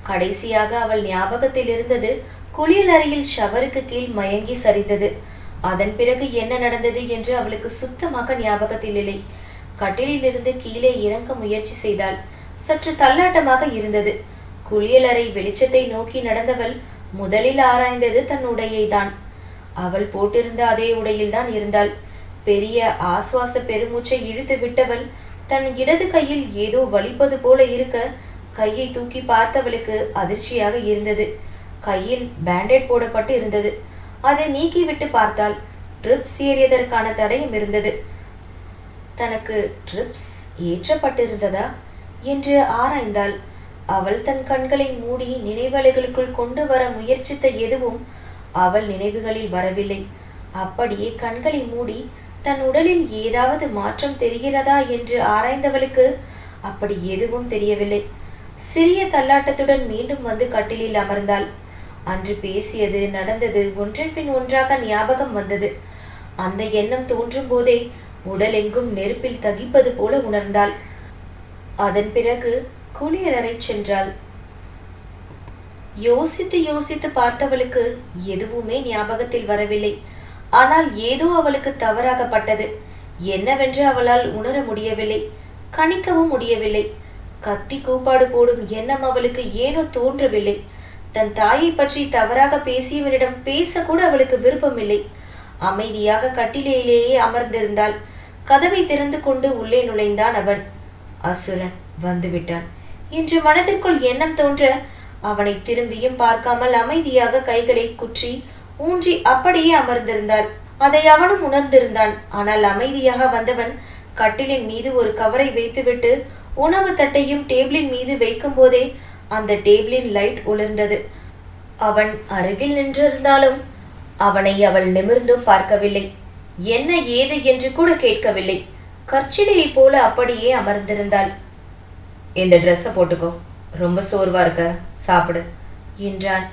[SPEAKER 1] கடைசியாக அவள் ஞாபகத்தில் இருந்தது குளியல் அறையில் ஷவருக்கு கீழ் மயங்கி சரிந்தது. அதன் பிறகு என்ன நடந்தது என்று அவளுக்கு சுத்தமாக ஞாபகத்தில் இல்லை. கட்டிலில் இருந்து கீழே இறங்க முயற்சி செய்தாள். சற்று தள்ளாட்டமாக இருந்தது. குளியலறை வெளிச்சத்தை நோக்கி நடந்தவள் முதலில் ஆராய்ந்தது தன் உடையை தான். அவள் போட்டிருந்த அதே உடையில்தான் இருந்தாள். பெரிய ஆசுவாச பெருமூச்சை இழுத்து விட்டவள் தன் இடது கையில் ஏதோ வலிப்பது போல இருக்க கையை தூக்கி பார்த்தவளுக்கு அதிர்ச்சியாக இருந்தது. கையில் பேண்டேட் போடப்பட்டு இருந்தது. அதை நீக்கிவிட்டு பார்த்தால் ட்ரிப்ஸ் ஏறியதற்கான தடயம் இருந்தது. தனக்கு ட்ரிப்ஸ் ஏற்றப்பட்டிருந்ததா என்று ஆராய்ந்தாள். அவள் தன் கண்களை மூடி நினைவலைகளுக்குள் கொண்டு வர முயற்சித்த எதுவும் அவள் நினைவுகளில் வரவில்லை. அப்படியே கண்களை மூடி தன் உடலில் ஏதாவது மாற்றம் தெரிகிறதா என்று ஆராய்ந்தவளுக்கு அப்படி எதுவும் தெரியவில்லை. சிறிய தள்ளாட்டத்துடன் மீண்டும் வந்து கட்டிலில் அமர்ந்தாள். அன்று பேசியது நடந்தது ஒன்றன் பின் ஒன்றாக ஞாபகம் வந்தது. அந்த எண்ணம் தோன்றும் போதே உடல் எங்கும் நெருப்பில் தகிப்பது போல உணர்ந்தாள். அதன் பிறகு குளியலறை சென்றாள். யோசித்து யோசித்து பார்த்தவளுக்கு எதுவுமே ஞாபகத்தில் வரவில்லை. ஆனால் ஏதோ அவளுக்கு தவறாகப்பட்டது. என்னவென்று அவளால் உணர முடியவில்லை, கணிக்கவும் முடியவில்லை. கத்தி கூப்பாடு போடும் எண்ணம் அவளுக்கு ஏனோ தோன்றவில்லை. தன் தாயை பற்றி தவறாக பேசியவனிடம் பேசக்கூட அவளுக்கு விருப்பமில்லை. அமைதியாக கட்டிலேயே அமர்ந்திருந்தாள். கதவை திறந்து கொண்டு உள்ளே நுழைந்தான் அவன். அசுரன் வந்துவிட்டான் என்று மனதிற்குள் எண்ணம் தோன்ற அவனை திரும்பியும் பார்க்காமல் அமைதியாக கைகளை குற்றி ஊன்றி அப்படியே அமர்ந்திருந்தாள். அதை அவனும் உணர்ந்திருந்தான். ஆனால் அமைதியாக வந்தவன் கட்டிலின் மீது ஒரு கவரை வைத்துவிட்டு உணவு தட்டையும் டேபிளின் மீது வைக்கும் போதே அந்த டேபிளின் லைட் ஒளிர்ந்தது. அவன் அருகில் நின்றிருந்தாலும் அவனை அவள் நிமிர்ந்தும் பார்க்கவில்லை. என்ன ஏது என்று கூட கேட்கவில்லை. கற்சிலையை போல அப்படியே அமர்ந்திருந்தாள். இந்த ட்ரெஸ்ஸை போட்டுக்கோ, ரொம்ப சோர்வா இருக்க, சாப்பிடு என்றான்.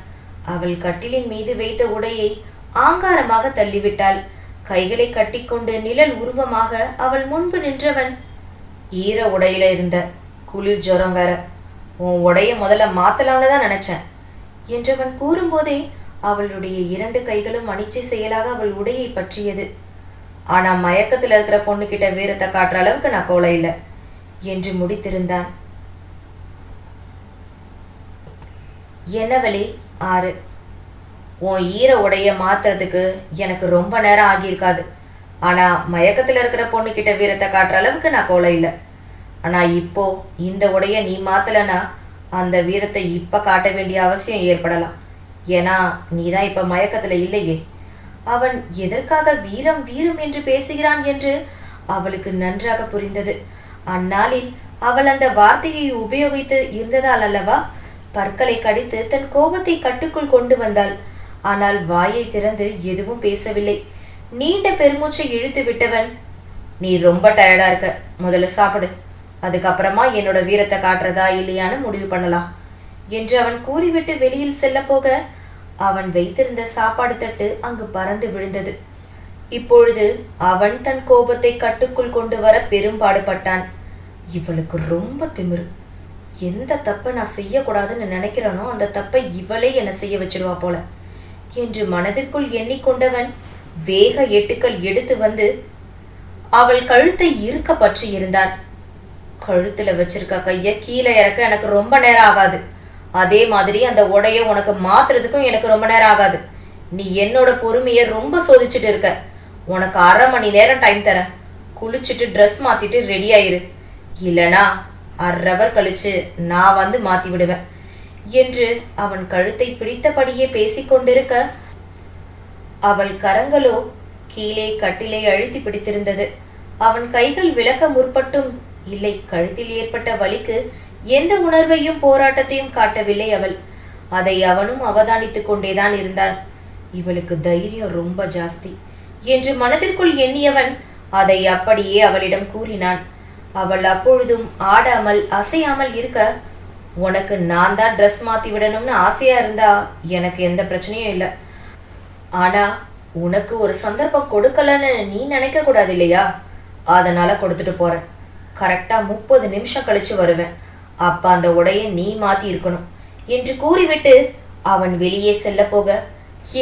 [SPEAKER 1] அவள் கட்டிலின் மீது வைத்த உடையை ஆங்காரமாக தள்ளிவிட்டாள். கைகளை கட்டிக்கொண்டு நிழல் உருவமாக அவள் முன்பு நின்றவன், ஈர உடையில இருந்த, குளிர் ஜுரம் வேற, உன் உடைய முதல்ல மாத்தலாம்னு தான் நினைச்சேன் என்றவன் கூறும்போதே அவளுடைய 2 கைகளும் அனிச்சை செயலாக அவள் உடையை பற்றியது. ஆனா மயக்கத்துல இருக்கிற பொண்ணுகிட்ட வீரத்தை காட்டுற அளவுக்கு நான் கோலை இல்லை என்று முடித்திருந்தான். என்னவளே 6. உன் ஈர உடைய மாத்துறதுக்கு எனக்கு ரொம்ப நேரம் ஆகியிருக்காது. ஆனா மயக்கத்துல இருக்கிற பொண்ணுகிட்ட வீரத்தை காட்டுற அளவுக்கு நான் கோலை இல்லை. ஆனா இப்போ இந்த உடைய நீ மாத்தலனா அந்த வீரத்தை இப்ப காட்ட வேண்டிய அவசியம் ஏற்படலாம். ஏன்னா நீதான் இப்ப மயக்கத்துல இல்லையே. அவன் எதற்காக வீரம் வீரம் என்று பேசுகிறான் என்று அவளுக்கு நன்றாக புரிந்தது. அந்நாளில் அவள் அந்த வார்த்தையை உபயோகித்து இருந்ததால் அல்லவா பற்களை கடித்து தன் கோபத்தை கட்டுக்குள் கொண்டு வந்தாள். ஆனால் வாயை திறந்து எதுவும் பேசவில்லை. நீண்ட பெருமூச்சை இழுத்து விட்டவன், நீ ரொம்ப டயர்டா இருக்க, முதல்ல சாப்பிடு, அதுக்கப்புறமா என்னோட வீரத்தை காட்டுறதா இல்லையான்னு முடிவு பண்ணலாம் என்று அவன் கூறிவிட்டு வெளியில் செல்ல போக அவன் வைத்திருந்த சாப்பாடு தட்டு அங்கு பறந்து விழுந்தது. இப்பொழுது அவன் தன் கோபத்தை கட்டுக்குள் கொண்டு வர பெரும்பாடுபட்டான். இவளுக்கு ரொம்ப திமிரு. எந்த தப்பை நான் செய்யக்கூடாதுன்னு நினைக்கிறேனோ அந்த தப்பை இவளே என்னை செய்ய வச்சிருவா போல என்று மனதிற்குள் எண்ணிக்கொண்டவன் வேக எட்டுக்கள் எடுத்து வந்து அவள் கழுத்தை இருக்க பற்றி இருந்தான். கழுத்துல வச்சிருக்க கைய கீழே இறக்க எனக்கு ரொம்ப நேரம் ஆகாது. அதே மாதிரி அந்த உடைய உனக்கு மாத்துறதுக்கும் எனக்கு ரொம்ப நேரம் ஆகாது. நீ என்னோட பொறுமைய ரொம்ப சோதிச்சுட்டு இருக்க. உனக்கு 1/2 மணி நேரம் டைம் தரேன். குளிச்சுட்டு ட்ரெஸ் மாத்திட்டு ரெடி ஆயிரு, இல்லனா 1/2 hour கழிச்சு நான் வந்து மாத்தி விடுவேன் என்று அவன் கழுத்தை பிடித்தபடியே பேசிக்கொண்டிருக்க அவள் கரங்களோ கீழே கட்டிலை அழுத்தி பிடித்திருந்தது. அவன் கைகள் விலக்க முற்பட்டும் இல்லை. கழுத்தில் ஏற்பட்ட வலிக்கு எந்த உணர்வையும் போராட்டத்தையும் காட்டவில்லை அவள். அதை அவனும் அவதானித்துக் கொண்டேதான் இருந்தான். இவளுக்கு தைரியம் ரொம்ப ஜாஸ்தி என்று மனதிற்குள் எண்ணியவன் அதை அப்படியே அவளிடம் கூறினான். அவள் அப்பொழுதும் ஆடாமல் அசையாமல் இருக்க, உனக்கு நான் தான் ட்ரெஸ் மாத்தி விடணும்னு ஆசையா இருந்தா எனக்கு எந்த பிரச்சனையும் இல்லை. ஆனா உனக்கு ஒரு சந்தர்ப்பம் கொடுக்கலன்னு நீ நினைக்க கூடாது இல்லையா? அதனால கொடுத்துட்டு போறேன். கரெக்டா 30 நிமிஷம் கழிச்சு வருவேன். அப்ப அந்த உடைய நீ மாத்தி இருக்கணும் என்று கூறிவிட்டு அவன் வெளியே செல்ல போக,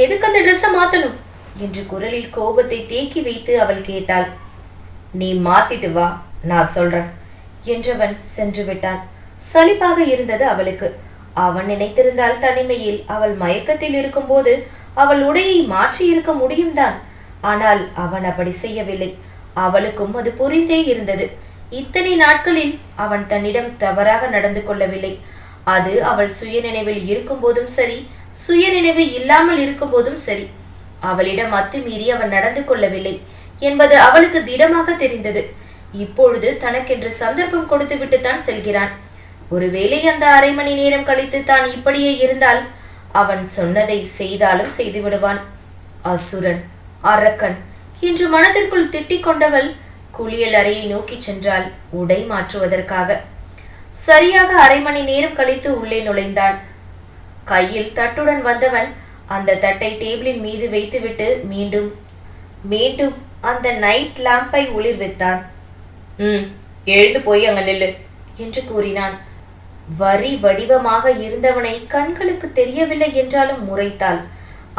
[SPEAKER 1] எதுக்கு அந்த ட்ரெஸ்ஸை மாத்தணும் என்று குரலில் கோபத்தை தேக்கி வைத்து அவள் கேட்டாள். நீ மாத்திட்டு வா, நான் சொல்றேன் என்றவன் சென்று விட்டான். சலிப்பாக இருந்தது அவளுக்கு. அவன் நினைத்திருந்தால் தனிமையில் அவள் மயக்கத்தில் இருக்கும்போது அவள் உடையை மாற்றி இருக்க முடியும் தான். ஆனால் அவன் அப்படி செய்யவில்லை. அவளுக்கும் அது புரிந்தே இருந்தது. இத்தனை நாட்களில் அவன் தன்னிடம் தவறாக நடந்து கொள்ளவில்லை. அது அவள் சுயநினைவில் இருக்கும் போதும் சரி, சுயநினைவு இல்லாமல் இருக்கும் போதும் சரி, அவளிடம் அத்துமீறி அவன் நடந்து கொள்ளவில்லை என்பது அவளுக்கு திடமாக தெரிந்தது. இப்பொழுது தனக்கென்று சந்தர்ப்பம் கொடுத்து விட்டுத்தான் செல்கிறான். ஒருவேளை அந்த 1/2 மணி நேரம் கழித்து தான் இப்படியே இருந்தால் அவன் சொன்னதை செய்தாலும் செய்து விடுவான். அசுரன், அரக்கன் என்று மனதிற்குள் திட்டிக் கொண்டவள் குளியல் அறையை நோக்கி சென்றாள் உடை மாற்றுவதற்காக. சரியாக 1/2 மணி நேரம் கழித்து உள்ளே நுழைந்தான். கையில் தட்டுடன் வந்தவன் அந்த தட்டை டேபிளின் மீது வைத்துவிட்டு மீண்டும் மீண்டும் அந்த நைட் லாம்பை ஒளிர்வித்தான். எழுந்து போய் அங்க நில்லு என்று கூறினான். வரி வடிவமாக இருந்தவனை கண்களுக்கு தெரியவில்லை என்றாலும் முறைத்தாள்.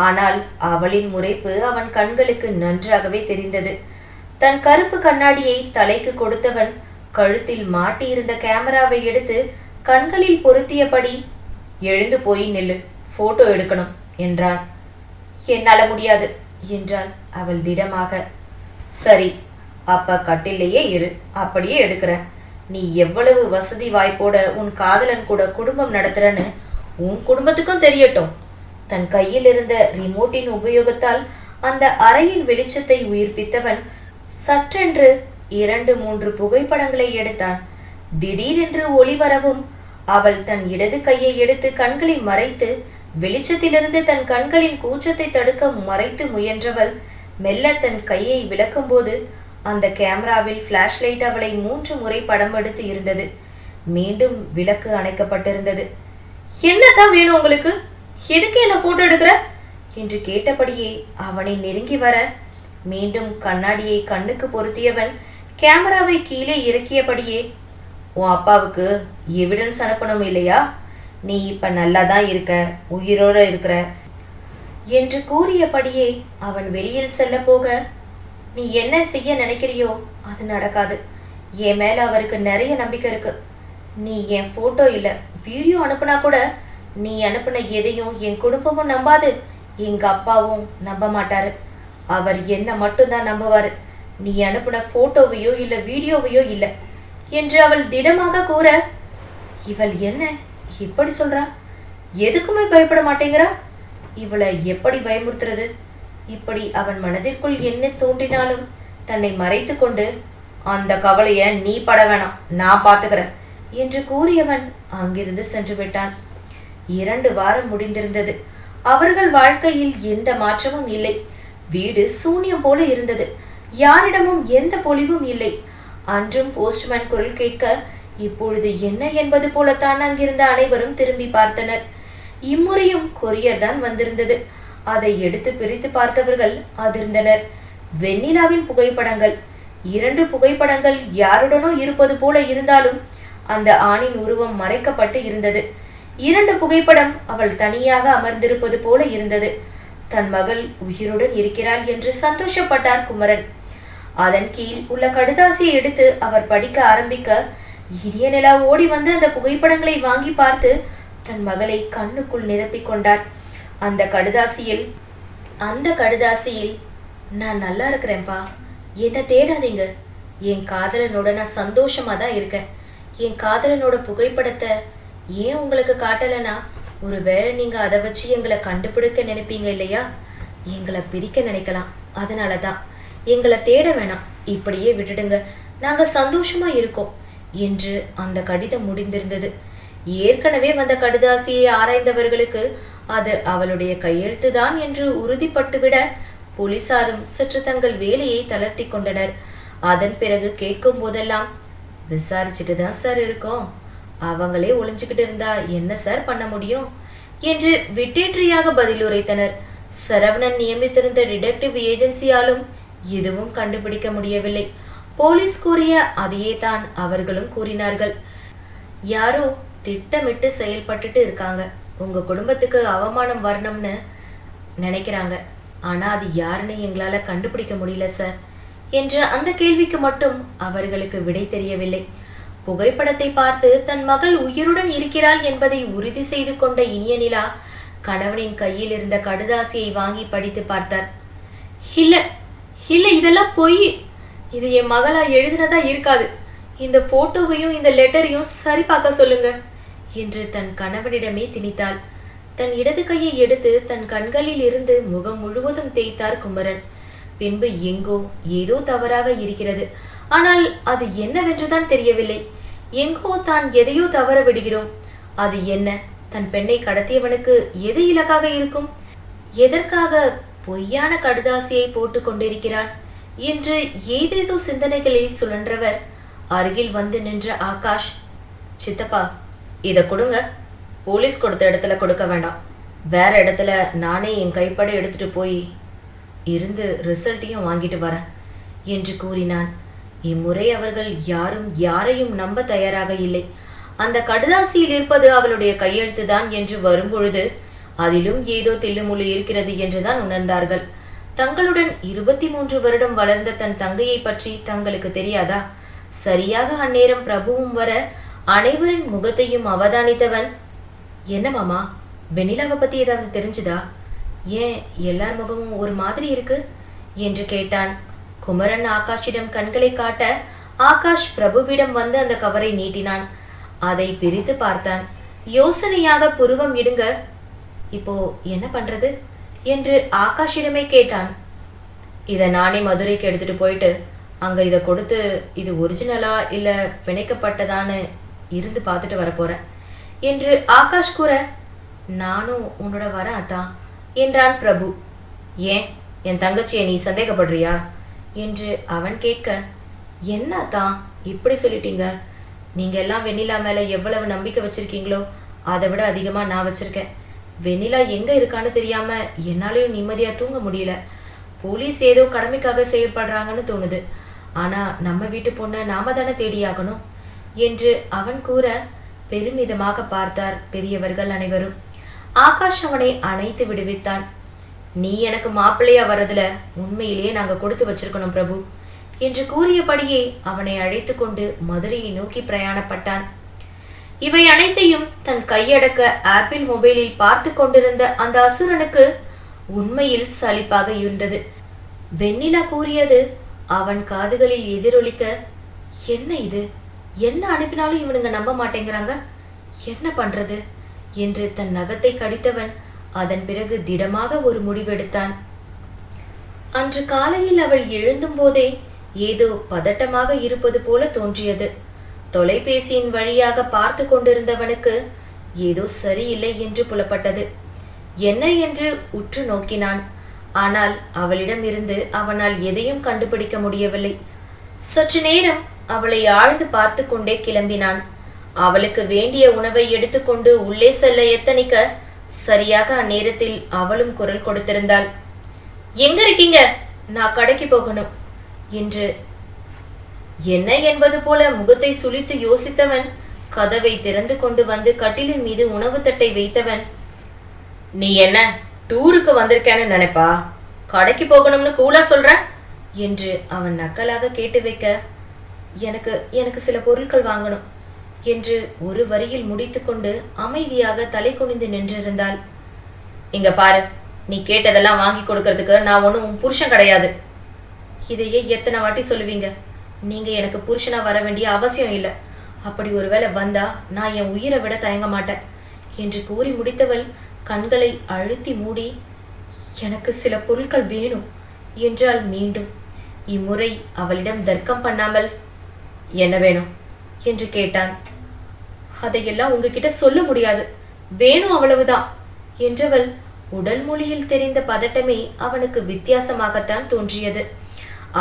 [SPEAKER 1] ஆனால் அவளின் முறைப்பு அவன் கண்களுக்கு நன்றாகவே தெரிந்தது. தன் கருப்பு கண்ணாடியை தலைக்கு கொடுத்தவன் கழுத்தில் மாட்டியிருந்த கேமராவை எடுத்து கண்களில் பொருத்தியபடி, எழுந்து போய் நில்லு, போட்டோ எடுக்கணும் என்றான். என்னால முடியாது என்றாள் அவள் திடமாக. சரி, அப்ப கட்டிலேயே இரு, அப்படியே எடுக்கிற. நீ எவ்வளவு வசதி வாய்ப்போட உன் காதலன் கூட குடும்பம் நடத்துறன்னு உன் குடும்பத்துக்கும் தெரியட்டும். தன் கையில் இருந்த ரிமோட்டின் உபயோகத்தால் அந்த அறையின் வெளிச்சத்தை உயிர்ப்பித்தவன் சற்றென்று 2-3 புகைப்படங்களை எடுத்தான். திடீரென்று ஒளி வரவும் அவள் தன் இடது கையை எடுத்து கண்களை மறைத்து வெளிச்சத்திலிருந்து தன் கண்களின் கூச்சத்தை தடுக்க மறைத்து முயன்றவள் மெல்ல தன் கையை விலக்கும்போது அந்த கேமராவில் பிளாஷ் லைட் அவளை 3 முறை படம் எடுத்து இருந்தது. மீண்டும் விளக்கு அணைக்கப்பட்டிருந்தது. என்னதான் வேணும் உங்களுக்கு? எதுக்கு என்ன போட்டோ எடுக்கிற என்று கேட்டபடியே அவனை நெருங்கி வர மீண்டும் கண்ணாடியை கண்ணுக்கு பொருத்தியவன் கேமராவை கீழே இறக்கியபடியே, உன் அப்பாவுக்கு எவிடன்ஸ் அனுப்பணும் இல்லையா? நீ இப்ப நல்லாதான் இருக்க, உயிரோட இருக்கிற என்று கூறியபடியே அவன் வெளியில் செல்ல போக, நீ என்ன செய்ய நினைக்கிறியோ அது நடக்காது. என் மேல அவருக்கு நிறைய நம்பிக்கை இருக்கு. நீ என் போட்டோ இல்ல வீடியோ அனுப்புனா கூட நீ அனுப்புன எதையும் என் குடும்பமும் நம்பாது, எங்க அப்பாவும் நம்ப மாட்டாரு. அவர் என்ன மட்டும்தான் நம்புவாரு, நீ அனுப்புன போட்டோவையோ இல்ல வீடியோவையோ இல்ல என்று அவள் திடமாக கூற, இவள் என்ன இப்படி சொல்றா? எதுக்குமே பயப்பட மாட்டேங்கிறா? இவளை எப்படி பயமுறுத்துறது? இப்படி அவன் மனதிற்குள் என்ன தோன்றினாலும் தன்னை மறைத்து கொண்டு, அந்த கவலைய நீ பட வேணாம், நான் பாத்துக்கிறேன் என்று கூறியவன் அங்கிருந்து சென்று விட்டான். 2 வாரம் முடிந்திருந்தது. அவர்கள் வாழ்க்கையில் எந்த மாற்றமும் இல்லை. வீடு சூன்யம் போல இருந்தது. யாரிடமும் எந்த பொலிவும் இல்லை. அன்றும் போஸ்ட்மேன் குரல் கேட்க இப்பொழுது என்ன என்பது போலத்தான் அங்கிருந்த அனைவரும் திரும்பி பார்த்தனர். இம்முறையும் கொரியர் தான் வந்திருந்தது. அதை எடுத்து பிரித்து பார்த்தவர்கள் அதிர்ந்தனர். வெண்ணிலாவின் புகைப்படங்கள். 2 புகைப்படங்கள் யாருடனோ இருப்பது போல இருந்தாலும் அந்த ஆணின் உருவம் மறைக்கப்பட்டு இருந்தது. 2 புகைப்படம் அவள் தனியாக அமர்ந்திருப்பது போல இருந்தது. தன் மகள் உயிருடன் இருக்கிறாள் என்று சந்தோஷப்பட்டார் குமரன். அதன் கீழ் உள்ள கடுதாசியை எடுத்து அவர் படிக்க ஆரம்பிக்க இனிய நிலா ஓடி வந்து அந்த புகைப்படங்களை வாங்கி பார்த்து தன் மகளை கண்ணுக்குள் நிரப்பிக் கொண்டார். அந்த கடுதாசியில் நான் நல்லா இருக்கிறேன்ப்பா, என்ன தேடாதீங்க, என் காதலனோட நான் சந்தோஷமா தான் இருக்கேன். என் காதலனோட புகைப்படத்தை ஏன் உங்களுக்கு காட்டலைன்னா, ஒருவேளை நீங்க அதை வச்சு எங்களை கண்டுபிடிக்க நினைப்பீங்க இல்லையா? எங்களை பிரிக்க நினைக்கலாம். அதனாலதான் எங்களை தேட வேணாம், இப்படியே விட்டுடுங்க, நாங்க சந்தோஷமா இருக்கோம் என்று அந்த கடிதம் முடிந்திருந்தது. ஏற்கனவே வந்த கடுதாசியை ஆராய்ந்தவர்களுக்கு அது அவளுடைய கையெழுத்துதான் என்று உறுதிப்பட்டுவிட போலீசாரும் சற்று தங்கள் வேலையை தளர்த்தி கொண்டனர். அதன் பிறகு கேட்கும் போதெல்லாம், விசாரிச்சுட்டு தான் சார் இருக்கோம், அவங்களே ஒளிஞ்சுக்கிட்டு இருந்தா என்ன சார் பண்ண முடியும் என்று விட்டேற்றியாக பதில் உரைத்தனர். சரவணன் நியமித்திருந்த டிடெக்டிவ் ஏஜென்சியாலும் எதுவும் கண்டுபிடிக்க முடியவில்லை. போலீஸ் கூறிய அதையே தான் அவர்களும் கூறினார்கள். யாரோ திட்டமிட்டு செயல்பட்டுட்டு இருக்காங்க, உங்க குடும்பத்துக்கு அவமானம் வரணும்னு நினைக்கிறாங்க, ஆனா அது யாருன்னு எங்களால கண்டுபிடிக்க முடியல சார் என்ற அந்த கேள்விக்கு மட்டும் அவர்களுக்கு விடை தெரியவில்லை. புகைப்படத்தை பார்த்து தன் மகள் உயிருடன் இருக்கிறாள் என்பதை உறுதி செய்து கொண்ட இனிய நிலா கணவனின் கையில் இருந்த கடுதாசியை வாங்கி படித்து பார்த்தார். இல்ல இல்ல, இதெல்லாம் பொய், இது என் மகளா எழுதினதா இருக்காது, இந்த போட்டோவையும் இந்த லெட்டரையும் சரி பார்க்க சொல்லுங்க என்று தன் கணவனிடமே திணித்தாள். தன் இடது கையை எடுத்து தன் கண்களில் இருந்து முகம் முழுவதும் தேய்த்தார் குமரன். பின்பு எங்கோ ஏதோ தவறாக இருக்கிறது, ஆனால் அது என்னவென்றுதான் தெரியவில்லை. எங்கோ தான் எதையோ தவற விடுகிறோம். அது என்ன? தன் பெண்ணை கடத்தியவனுக்கு எது இலக்காக இருக்கும்? எதற்காக பொய்யான கடுதாசியை போட்டு கொண்டிருக்கிறான் என்று ஏதேதோ சிந்தனைகளில் சுழன்றவர் அருகில் வந்து நின்ற ஆகாஷ், சித்தப்பா இதை கொடுங்க, போலீஸ் கொடுத்த இடத்துல கொடுக்க வேண்டாம், வேற இடத்துல நானே என் கைப்பட எடுத்துட்டு போய் இருந்து ரிசல்ட்டையும் வாங்கிட்டு வரேன் என்று கூறினான். இம்முறை அவர்கள் யாரும் யாரையும் நம்ப தயாராக இல்லை. அந்த கடுதாசியில் இருப்பது அவளுடைய கையெழுத்துதான் என்று வரும்பொழுது அதிலும் ஏதோ தில்லுமுள்ளு இருக்கிறது என்றுதான் உணர்ந்தார்கள். தங்களுடன் 23 வருடம் வளர்ந்த தன் தங்கையை பற்றி தங்களுக்கு தெரியாதா? சரியாக அந்நேரம் பிரபுவும் வர அனைவரின் முகத்தையும் அவதானித்தவன், என்ன மாமா, வெண்ணிலாவை பத்தி ஏதாவது தெரிஞ்சுதா ஏன் எல்லார் முகமும் ஒரு மாதிரி இருக்கு என்று கேட்டான். குமரன் ஆகாஷிடம் கண்களை காட்ட ஆகாஷ் பிரபுவிடம் வந்து அந்த கவரை நீட்டினான். அதை பிரித்து பார்த்தான். யோசனையாக புருவம் இடுங்க, இப்போ என்ன பண்றது என்று ஆகாஷிடமே கேட்டான். இதை நானே மதுரைக்கு எடுத்துட்டு போயிட்டு அங்க இதை கொடுத்து இது ஒரிஜினலா இல்ல பிணைக்கப்பட்டதான்னு இருந்து பார்த்துட்டு வரப்போறேன் என்று ஆகாஷ் கூற, நானும் உன்னோட வரேன் அத்தான் என்றான் பிரபு. ஏன் என் தங்கச்சியை நீ சந்தேகப்படுறியா என்று அவன் கேட்க, என்ன அத்தான் இப்படி சொல்லிட்டீங்க? நீங்க எல்லாம் வெண்ணிலா மேல எவ்வளவு நம்பிக்கை வச்சிருக்கீங்களோ அதை விட அதிகமா நான் வச்சிருக்கேன். வெண்ணிலா எங்க இருக்கான்னு தெரியாம என்னாலையும் நிம்மதியா தூங்க முடியல. போலீஸ் ஏதோ கடமைக்காக செயல்படுறாங்கன்னு தோணுது. ஆனா நம்ம வீட்டு பொண்ணை நாம தானே தேடியாகணும் என்று அவன் கூற பெருமிதமாக பார்த்தார் பெரியவர்கள் அனைவரும். ஆகாஷ் அவனை அணைத்து விடுவித்தான். நீ எனக்கு மாப்பிள்ளையா வர்றதுல உண்மையிலேயே நாங்க கொடுத்து வச்சிருக்கணும் பிரபு என்று கூறியபடியே அவனை அழைத்து கொண்டு மதுரையை நோக்கி பிரயாணப்பட்டான். இவை அனைத்தையும் தன் கையடக்க ஆப்பிள் மொபைலில் பார்த்து கொண்டிருந்த அந்த அசுரனுக்கு உண்மையில் சலிப்பாக இருந்தது. வெண்ணிலா கூறியது அவன் காதுகளில் எதிரொலிக்க, என்ன இது, என்ன அனுப்பினாலும் இவனுங்க நம்ப மாட்டேங்கிறாங்க, என்ன பண்றது என்று தன் நகத்தை கடித்தவன் அதன் பிறகு திடமாக ஒரு முடிவெடுத்தான். அன்று காலையில் அவள் எழுந்தும் போதே ஏதோ பதட்டமாக இருப்பது போல தோன்றியது. தொலைபேசியின் வழியாக பார்த்து கொண்டிருந்தவனுக்கு ஏதோ சரியில்லை என்று புலப்பட்டது. என்ன என்று உற்று நோக்கினான். ஆனால் அவளிடம் இருந்து அவனால் எதையும் கண்டுபிடிக்க முடியவில்லை. சற்று நேரம் அவளை ஆழ்ந்து பார்த்து கொண்டே கிளம்பினான். அவளுக்கு வேண்டிய உணவை எடுத்துக்கொண்டு உள்ளே செல்ல எத்தனிக்க சரியாக அந்நேரத்தில் அவளும் குரல் கொடுத்திருந்தாள். எங்க இருக்கீங்க? நான் கடைக்கு போகணும் என்று. என்ன என்பது போல முகத்தை சுளித்து யோசித்தவன் கதவை திறந்து கொண்டு வந்து கட்டிலின் மீது உணவு தட்டை வைத்தவன், நீ என்ன டூருக்கு வந்திருக்கேன்னு நினைப்பா? கடைக்கு போகணும்னு கூலா சொல்ற என்று அவன் நக்கலாக கேட்டு வைக்க, எனக்கு எனக்கு சில பொருட்கள் வாங்கணும் என்று ஒரு வரியில் முடித்துக்கொண்டு அமைதியாக தலை குனிந்து நின்றிருந்தாள். இங்க பாரு, நீ கேட்டதெல்லாம் வாங்கி கொடுக்கறதுக்கு நான் ஒன்றும் உன் புருஷன் கிடையாது. இதையே எத்தனை வாட்டி சொல்லுவீங்க? நீங்க எனக்கு புருஷனா வர வேண்டிய அவசியம் இல்லை. அப்படி ஒருவேளை வந்தா நான் என் உயிரை விட தயங்க மாட்டேன் என்று கூறி முடித்தவள் கண்களை அழுத்தி மூடி, எனக்கு சில பொருட்கள் வேணும் என்றால் மீண்டும். இம்முறை அவளிடம் தர்க்கம் பண்ணாமல், என்ன வேணும் என்று கேட்டான். அதையெல்லாம் உங்ககிட்ட சொல்ல முடியாது, வேணும் அவ்வளவுதான் என்றவள் உடல் மொழியில் தெரிந்த பதட்டமே அவனுக்கு வித்தியாசமாகத்தான் தோன்றியது.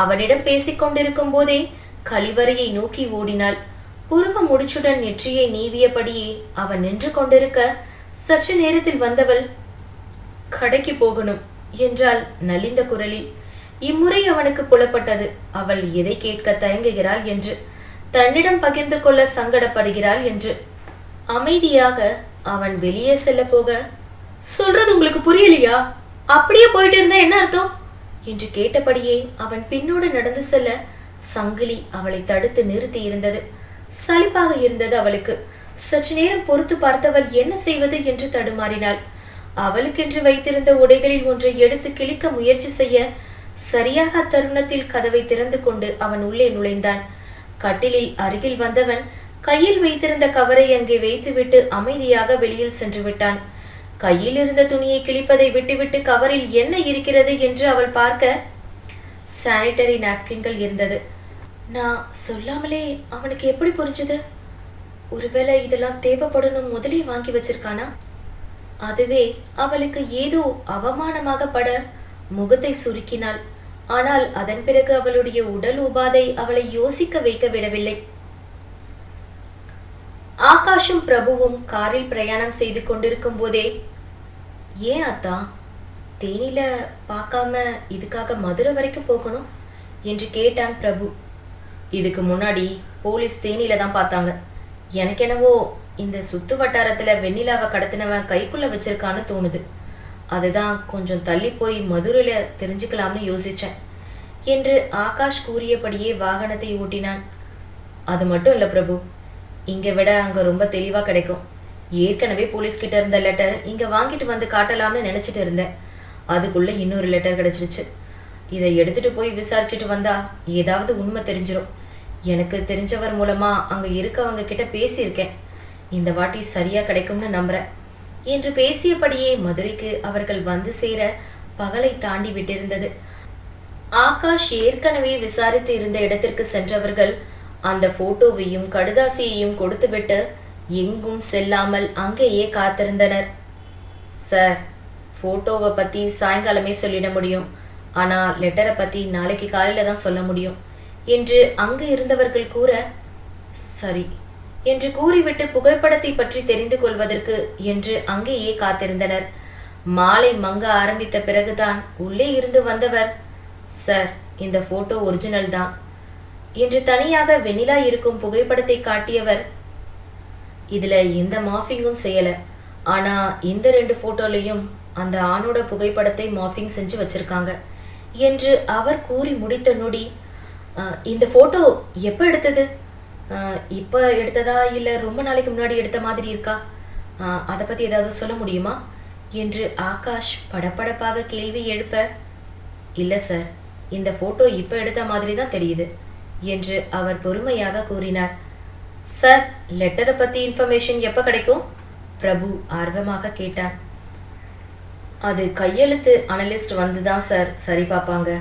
[SPEAKER 1] அவனிடம் பேசிக்கொண்டிருக்கும் போதே கழிவறையை நோக்கி ஓடினாள். புருவ முடிச்சுடன் நெற்றியை நீவியபடியே அவன் நின்று கொண்டிருக்க சற்று நேரத்தில் வந்தவள், கடைக்கு போகணும் என்றாள் நலிந்த குரலில். இம்முறை அவனுக்கு புலப்பட்டது அவள் எதை கேட்க தயங்குகிறாள் என்று, தன்னிடம் பகிர்ந்து கொள்ள சங்கடப்படுகிறாள் என்று. அமைதியாக அவன் வெளியே செல்ல போக, சொல்றது உங்களுக்கு புரியலையா? அப்படியே போயிட்டு இருந்தா என்ன அர்த்தம் என்று கேட்டபடியே அவன் பின்னோடு நடந்து செல்ல சங்கிலி அவளை தடுத்து நிறுத்தி இருந்தது. சலிப்பாக இருந்தது அவளுக்கு. சற்று நேரம் பொறுத்து பார்த்தவள் என்ன செய்வது என்று தடுமாறினாள். அவளுக்கென்று வைத்திருந்த உடைகளில் ஒன்றை எடுத்து கிழிக்க முயற்சி செய்ய சரியாக அத்தருணத்தில் கதவை திறந்து கொண்டு அவன் உள்ளே நுழைந்தான். கட்டிலில் அருகில் வந்தவன் கையில் வைத்திருந்த கவரை அங்கே வைத்துவிட்டு அமைதியாக வெளியில் சென்று விட்டான். கையில் இருந்த துணியை கிழிப்பதை விட்டுவிட்டு கவரில் என்ன இருக்கிறது என்று அவள் பார்க்க சானிட்டரி நாப்கின்கள் இருந்தது. நான் சொல்லாமலே அவனுக்கு எப்படி புரிஞ்சது? ஒருவேளை இதெல்லாம் தேவைப்படணும் முதலே வாங்கி வச்சிருக்கானா? அதுவே அவளுக்கு ஏதோ அவமானமாக பட முகத்தை சுருக்கினாள். ஆனால் அதன் பிறகு அவளுடைய உடல் உபாதை அவளை யோசிக்க வைக்க விடவில்லை. ஆகாஷும் பிரபுவும் காரில் பிரயாணம் செய்து கொண்டிருக்கும் போதே, ஏன் அத்தா தேனில பார்க்காம இதுக்காக மதுரை வரைக்கும் போகணும் என்று கேட்டான் பிரபு. இதுக்கு முன்னாடி போலீஸ் தேனில தான் பார்த்தாங்க. எனக்கெனவோ இந்த சுத்து வட்டாரத்துல வெண்ணிலாவை கடத்தினவன் கைக்குள்ள வச்சிருக்கான்னு தோணுது. அதுதான் கொஞ்சம் தள்ளி போய் மதுரையில தெரிஞ்சுக்கலாம்னு யோசிச்சேன் என்று ஆகாஷ் கூறியபடியே வாகனத்தை ஓட்டினான். அது மட்டும் இல்ல பிரபு, இங்க விட அங்க ரொம்ப தெளிவா கிடைக்கும். ஏற்கனவே போலீஸ் கிட்ட இருந்த லெட்டர் இங்க வாங்கிட்டு வந்து காட்டலாம்னு நினைச்சிட்டு இருந்தேன். அதுக்குள்ளே இன்னொரு லெட்டர் கிடச்சிருச்சு. இதை எடுத்துகிட்டு போய் விசாரிச்சுட்டு வந்தா ஏதாவது உண்மை தெரிஞ்சிடும். எனக்கு தெரிஞ்சவர் மூலமாக அங்கே இருக்கவங்க கிட்ட பேசியிருக்கேன். இந்த வாட்டி சரியாக கிடைக்கும்னு நம்புகிறேன் என்று பேசியபடியே மதுரைக்கு அவர்கள் வந்து சேர பகலை தாண்டி விட்டிருந்தது. ஆகாஷ் ஏற்கனவே விசாரித்து இருந்த இடத்திற்கு சென்றவர்கள் அந்த போட்டோவையும் கடுதாசியையும் கொடுத்துவிட்டு எங்கும் செல்லாமல் அங்கேயே காத்திருந்தனர். சார், ஃபோட்டோவை பற்றி சாயங்காலமே சொல்லிட முடியும், ஆனால் லெட்டரை பற்றி நாளைக்கு காலையில் தான் சொல்ல முடியும் என்று அங்கு இருந்தவர்கள் கூற, சரி என்று கூறிவிட்டு புகைப்படத்தை பற்றி தெரிந்து கொள்வதற்கு என்று அங்கேயே காத்திருந்தனர். மாலை மங்க ஆரம்பித்த பிறகுதான் உள்ளே இருந்து வந்தவர், சார், இந்த போட்டோ ஒரிஜினல் தான் என்று தனியாக வெண்ணிலா இருக்கும் புகைப்படத்தை காட்டியவர், இதுல எந்த மார்ஃபிங்கும் செய்யல, ஆனா இந்த 2 போட்டோலையும் அந்த ஆணோட புகைப்படத்தை மார்ஃபிங் செஞ்சு வச்சிருக்காங்க என்று அவர் கூறி முடித்த நொடி, இந்த போட்டோ எப்போ எடுத்தது? இப்போ எடுத்ததா இல்லை ரொம்ப நாளைக்கு முன்னாடி எடுத்த மாதிரி இருக்கா? அதை பற்றி ஏதாவது சொல்ல முடியுமா என்று ஆகாஷ் படப்படப்பாக கேள்வி எழுப்ப, இல்லை சார், இந்த ஃபோட்டோ இப்போ எடுத்த மாதிரி தான் தெரியுது என்று அவர் பொறுமையாக கூறினார். சார், லெட்டரை பற்றி இன்ஃபர்மேஷன் எப்போ கிடைக்கும்? பிரபு ஆர்வமாக கேட்டான். அது கையெழுத்து அனலிஸ்ட் வந்து தான் சார் சரி பார்ப்பாங்க.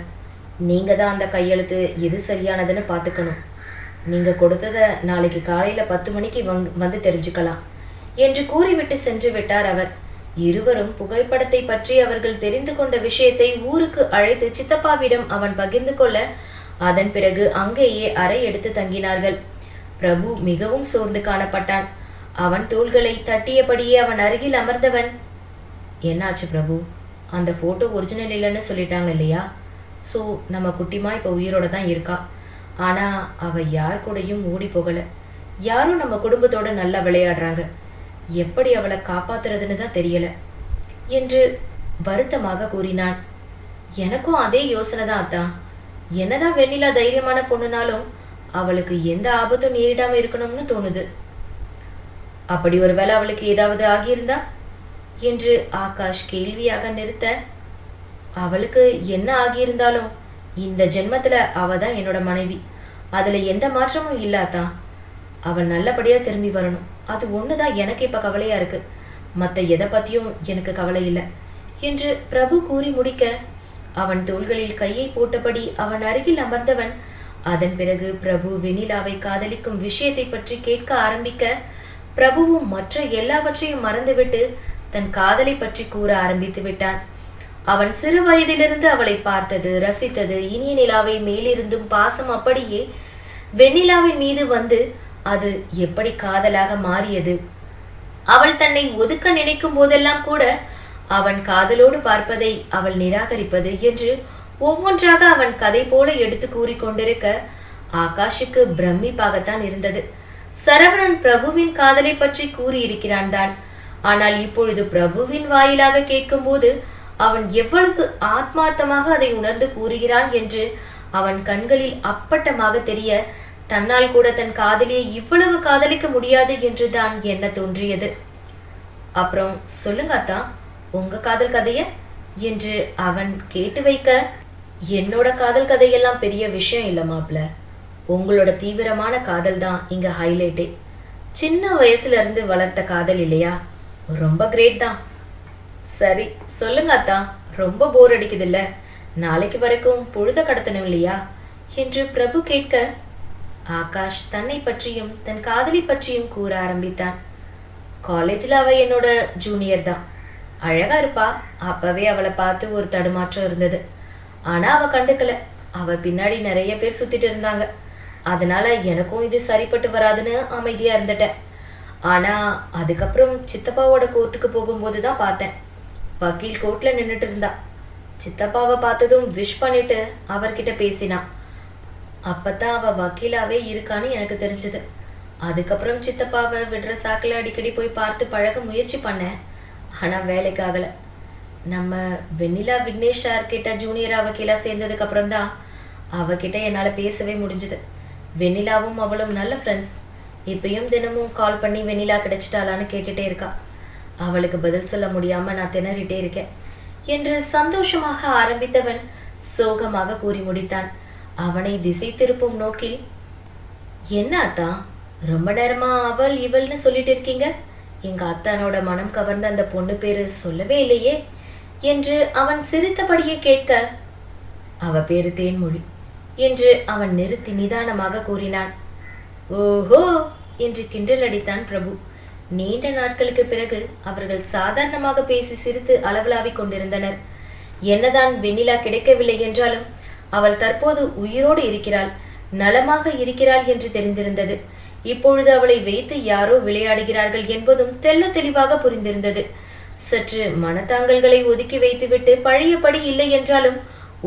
[SPEAKER 1] நீங்கள் தான் அந்த கையெழுத்து எது சரியானதுன்னு பார்த்துக்கணும். நீங்கள் கொடுத்ததை நாளைக்கு காலையில் 10 மணிக்கு வந்து தெரிஞ்சுக்கலாம் என்று கூறிவிட்டு சென்று விட்டார் அவர். இருவரும் புகைப்படத்தை பற்றி அவர்கள் தெரிந்து கொண்ட விஷயத்தை ஊருக்கு அழைத்து சித்தப்பாவிடம் அவன் பகிர்ந்து கொள்ள, அதன் பிறகு அங்கேயே அறை எடுத்து தங்கினார்கள். பிரபு மிகவும் சோர்ந்து காணப்பட்டான். அவன் தோள்களை தட்டியபடியே அவன் அருகில் அமர்ந்தவன், என்னாச்சு பிரபு? அந்த ஃபோட்டோ ஒரிஜினல் இல்லைன்னு சொல்லிட்டாங்க இல்லையா? ஸோ நம்ம குட்டிமா இப்போ உயிரோட தான் இருக்கா. ஆனால் அவள் யார் கூடயும் ஓடி போகலை. யாரும் நம்ம குடும்பத்தோடு நல்லா விளையாடுறாங்க. எப்படி அவளை காப்பாத்துறதுன்னு தான் தெரியலை என்று வருத்தமாக கூறினான். எனக்கும் அதே யோசனை தான் அத்தான். என்னதான் வெண்ணிலா தைரியமான பொண்ணுனாலும் அவளுக்கு எந்த ஆபத்தும் நேரிடாமல் இருக்கணும்னு தோணுது. அப்படி ஒரு வேளை அவளுக்கு ஏதாவது ஆகியிருந்தா என்று ஆகாஷ் கேள்வியாக நிறுத்த, அவளுக்கு என்ன ஆகியிருந்தாலும் இந்த ஜென்மத்தில் அவள் தான் என்னோட மனைவி. அதில் எந்த மாற்றமும் இல்லாதான். அவள் நல்லபடியாக திரும்பி வரணும். அது ஒன்று தான் எனக்கு இப்போ கவலையாக இருக்குது. மற்ற எதை பற்றியும் எனக்கு கவலை இல்லை என்று பிரபு கூறி முடிக்க, அவன் தோள்களில் கையை போட்டபடி அவன் அருகில் அமர்ந்தவன். அதன் பிறகு பிரபு வெண்ணிலாவை காதலிக்கும் விஷயத்தை பற்றி கேட்க ஆரம்பிக்க, பிரபுவும் மற்ற எல்லாவற்றையும் மறந்துவிட்டு தன் காதலை பற்றி கூற ஆரம்பித்து விட்டான். அவன் சிறு வயதிலிருந்து அவளை பார்த்தது, ரசித்தது, இனிய நிலாவை மேலிருந்தும் பாசம் அப்படியே வெண்ணிலாவின் மீது வந்து அது எப்படி காதலாக மாறியது. அவள் தன்னை ஒதுக்க நினைக்கும் போதெல்லாம் கூட அவன் காதலோடு பார்ப்பதை அவள் நிராகரிப்பது என்று ஒவ்வொன்றாக அவன் கதை போல எடுத்து கூறிக்கொண்டிருக்க ஆகாஷுக்கு பிரமிப்பாகத்தான் இருந்தது. சரவணன் பிரபுவின் காதலை பற்றி கூறியிருக்கிறான் தான். ஆனால் இப்பொழுது பிரபுவின் வாயிலாக கேட்கும்போது அவன் எவ்வளவு ஆத்மார்த்தமாக அதை உணர்ந்து கூறுகிறான் என்று அவன் கண்களில் அப்பட்டமாக தெரிய, தன்னால் கூட தன் காதலியை இவ்வளவு காதலிக்க முடியாது என்று தான் எண்ண தோன்றியது. அப்புறம் சொல்லுங்க அத்தா, உங்க காதல் கதைய என்று அவன் கேட்டு வைக்க, என்னோட காதல் கதையெல்லாம் பெரிய விஷயம் இல்லை மாப்ள, உங்களோட தீவிரமான காதல் தான் இங்க ஹைலைட்டே. சின்ன வயசுல இருந்து வளர்த்த காதல் இல்லையா? ரொம்ப கிரேட் தான். சரி சொல்லுங்க அத்தா, ரொம்ப போர் அடிக்குது இல்ல? நாளைக்கு வரைக்கும் பொழுத கடத்தணும் இல்லையா என்று பிரபு கேட்க, ஆகாஷ் தன்னை பற்றியும் தன் காதலி பற்றியும் கூற ஆரம்பித்தான். காலேஜில் அவள் என்னோட ஜூனியர் தான். அழகா இருப்பா. அப்பவே அவளை பார்த்து ஒரு தடுமாற்றம் இருந்தது. ஆனா அவ கண்டுக்கல. அவ பின்னாடி நிறைய பேர் சுத்திட்டு இருந்தாங்க. அதனால எனக்கும் இது சரிப்பட்டு வராதுன்னு அமைதியா இருந்துட்டேன். ஆனா அதுக்கப்புறம் சித்தப்பாவோட கோர்ட்டுக்கு போகும்போது தான் பார்த்தேன். வக்கீல் கோர்ட்ல நின்றுட்டு இருந்தா. சித்தப்பாவை பார்த்ததும் விஷ் பண்ணிட்டு அவர்கிட்ட பேசினான். அப்பதான் அவ வக்கீலாவே இருக்கான்னு எனக்கு தெரிஞ்சது. அதுக்கப்புறம் சித்தப்பாவை விடுற சாக்கில் அடிக்கடி போய் பார்த்து பழக முயற்சி பண்ணேன். ஆனால் வேலைக்காகலை. நம்ம வெண்ணிலா விக்னேஷ் சார்கிட்ட ஜூனியரா வக்கீலா சேர்ந்ததுக்கு அப்புறம் தான் அவகிட்ட என்னால் பேசவே முடிஞ்சுது. வெண்ணிலாவும் அவளும் நல்ல ஃப்ரெண்ட்ஸ். இப்பயும் தினமும் கால் பண்ணி வெண்ணிலா கிடைச்சிட்டாளான்னு கேட்டுட்டே இருக்கா. அவளுக்கு பதில் சொல்ல முடியாமல் நான் திணறிட்டே இருக்கேன். என்று சந்தோஷமாக ஆரம்பித்தவன் சோகமாக கூறி முடித்தான். அவனை திசை திருப்பும் நோக்கில், என்ன அத்தா, ரொம்ப நேரமா அவள் இவள்னு சொல்லிட்டு இருக்கீங்க? எங்க அத்தானோட மனம் கவர்ந்த அந்த பொண்ணு பேரு சொல்லவே இல்லையே என்று அவன் சிரித்தபடியே கேட்க, அவ பேரு தேன்மொழி என்று அவன் நிறுத்தி நிதானமாக கூறினான். ஓஹோ என்று கிண்டல் அடித்தான் பிரபு. நீண்ட நாட்களுக்கு பிறகு அவர்கள் சாதாரணமாக பேசி சிரித்து அளவலாவிக் கொண்டிருந்தனர். என்னதான் வெண்ணிலா கிடைக்கவில்லை என்றாலும் அவள் தற்போது உயிரோடு இருக்கிறாள், நலமாக இருக்கிறாள் என்று தெரிந்திருந்தது. இப்பொழுது அவளை வைத்து யாரோ விளையாடுகிறார்கள் என்பதும் தெல்ல தெளிவாக புரிந்திருந்தது. சற்று மனத்தாங்கல்களை ஒதுக்கி வைத்துவிட்டு பழையபடி இல்லை என்றாலும்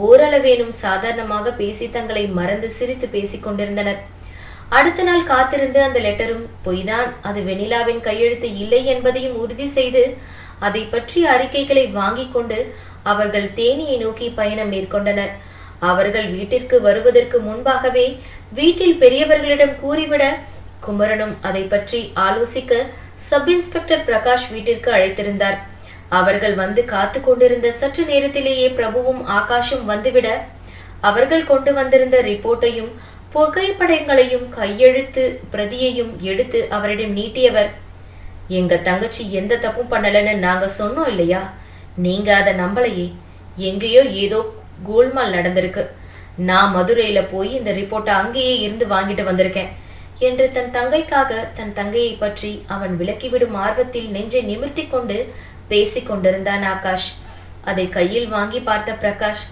[SPEAKER 1] ஓரளவேனும் சாதாரணமாக பேசி தங்களை மறந்து சிரித்து பேசிக் கொண்டிருந்தனர். அடுத்த நாள் காத்திருந்து அந்த லெட்டரும் பொய்தான், அது வெண்ணிலாவின் கையெழுத்து இல்லை என்பதையும் உறுதி செய்து அதை பற்றிய அறிக்கைகளை வாங்கி கொண்டு அவர்கள் தேனியை நோக்கி பயணம் மேற்கொண்டனர். அவர்கள் வீட்டிற்கு வருவதற்கு முன்பாகவே வீட்டில் பெரியவர்களிடம் கூறிவிட குமரனும் அதை பற்றி ஆலோசிக்க சப் இன்ஸ்பெக்டர் பிரகாஷ் வீட்டிற்கு அழைத்திருந்தார். அவர்கள் வந்து காத்து கொண்டிருந்த சற்று நேரத்திலேயே பிரபுவும் ஆகாஷும் வந்துவிட அவர்கள் கொண்டு வந்திருந்த ரிப்போர்ட்டையும் புகைப்படங்களையும் கையெழுத்து பிரதியையும் எடுத்து அவரிடம் நீட்டியவர், எங்க தங்கச்சி எந்த தப்பும் பண்ணலன்னு நாங்க சொன்னோம் இல்லையா, நீங்க அதை நம்பலையே, எங்கேயோ ஏதோ கோல்மால் நடந்திருக்கு, நான் மதுரையில போய் இந்த ரிப்போர்ட்டை அங்கேயே இருந்து வாங்கிட்டு வந்திருக்கேன் என்று தன் தங்கைக்காக தன் தங்கையை பற்றி அவன் விளக்கிவிடும் ஆர்வத்தில் நெஞ்சை நிமிர்த்தி கொண்டு பேசிக் கொண்டிருந்தான் ஆகாஷ். அதை கையில் வாங்கி பார்த்த பிரகாஷ்,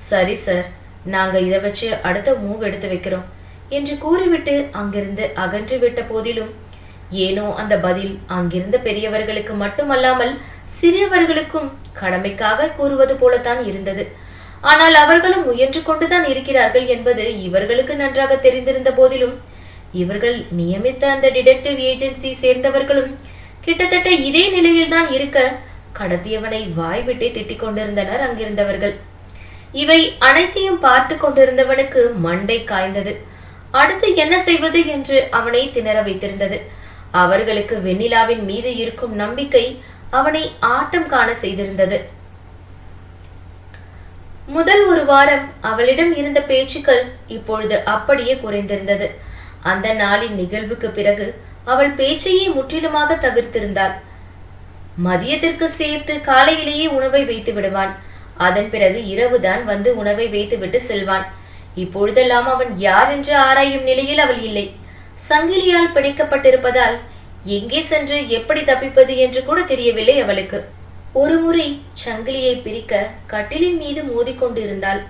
[SPEAKER 1] சரி சார், நாங்க இதை வச்சு அடுத்த மூவ் எடுத்து வைக்கிறோம் என்று கூறிவிட்டு அங்கிருந்து அகன்று விட்ட போதிலும் ஏனோ அந்த பதில் அங்கிருந்த பெரியவர்களுக்கு மட்டுமல்லாமல் சிறியவர்களுக்கும் கடமைக்காக கூறுவது போலத்தான் இருந்தது. ஆனால் அவர்களும் முயன்று கொண்டுதான் இருக்கிறார்கள் என்பது இவர்களுக்கு நன்றாக தெரிந்திருந்த போதிலும் இவர்கள் நியமித்த அந்த டிடெக்டிவ் ஏஜென்சி சேர்ந்தவர்களும் கிட்டத்தட்ட இதே நிலையில்தான் இருக்க கடத்தியவனை வாய்விட்டே திட்டிக் கொண்டிருந்தனர் அங்கிருந்தவர்கள். இவை அனைத்தையும் பார்த்து கொண்டிருந்தவனுக்கு மண்டை காய்ந்தது. அடுத்து என்ன செய்வது என்று அவனை திணற வைத்திருந்தது. அவர்களுக்கு வெண்ணிலாவின் மீது இருக்கும் நம்பிக்கை அவனை ஆட்டம் காண செய்திருந்தது. முதல் ஒரு வாரம் அவளிடம் இருந்த பேச்சுக்கள் இப்பொழுது அப்படியே குறைந்திருந்தது. அந்த நாளின் நிகழ்வுக்கு பிறகு அவள் பேச்சையே முற்றிலுமாக தவிர்த்திருந்தாள். மதியத்திற்கு சேர்த்து காலையிலேயே உணவை வைத்து விடுவான். அதன் பிறகு இரவுதான் வந்து உணவை வைத்துவிட்டு செல்வான். இப்பொழுதெல்லாம் அவன் யார் என்று ஆராயும் நிலையில் அவள் இல்லை. சங்கிலியால் பிணைக்கப்பட்டிருப்பதால் எங்கே சென்று எப்படி தப்பிப்பது என்று கூட தெரியவில்லை அவளுக்கு. ஒரு முறை சங்கிலியை பிரிக்க கட்டிலின் மீது மோதிக்கொண்டு இருந்தாள்.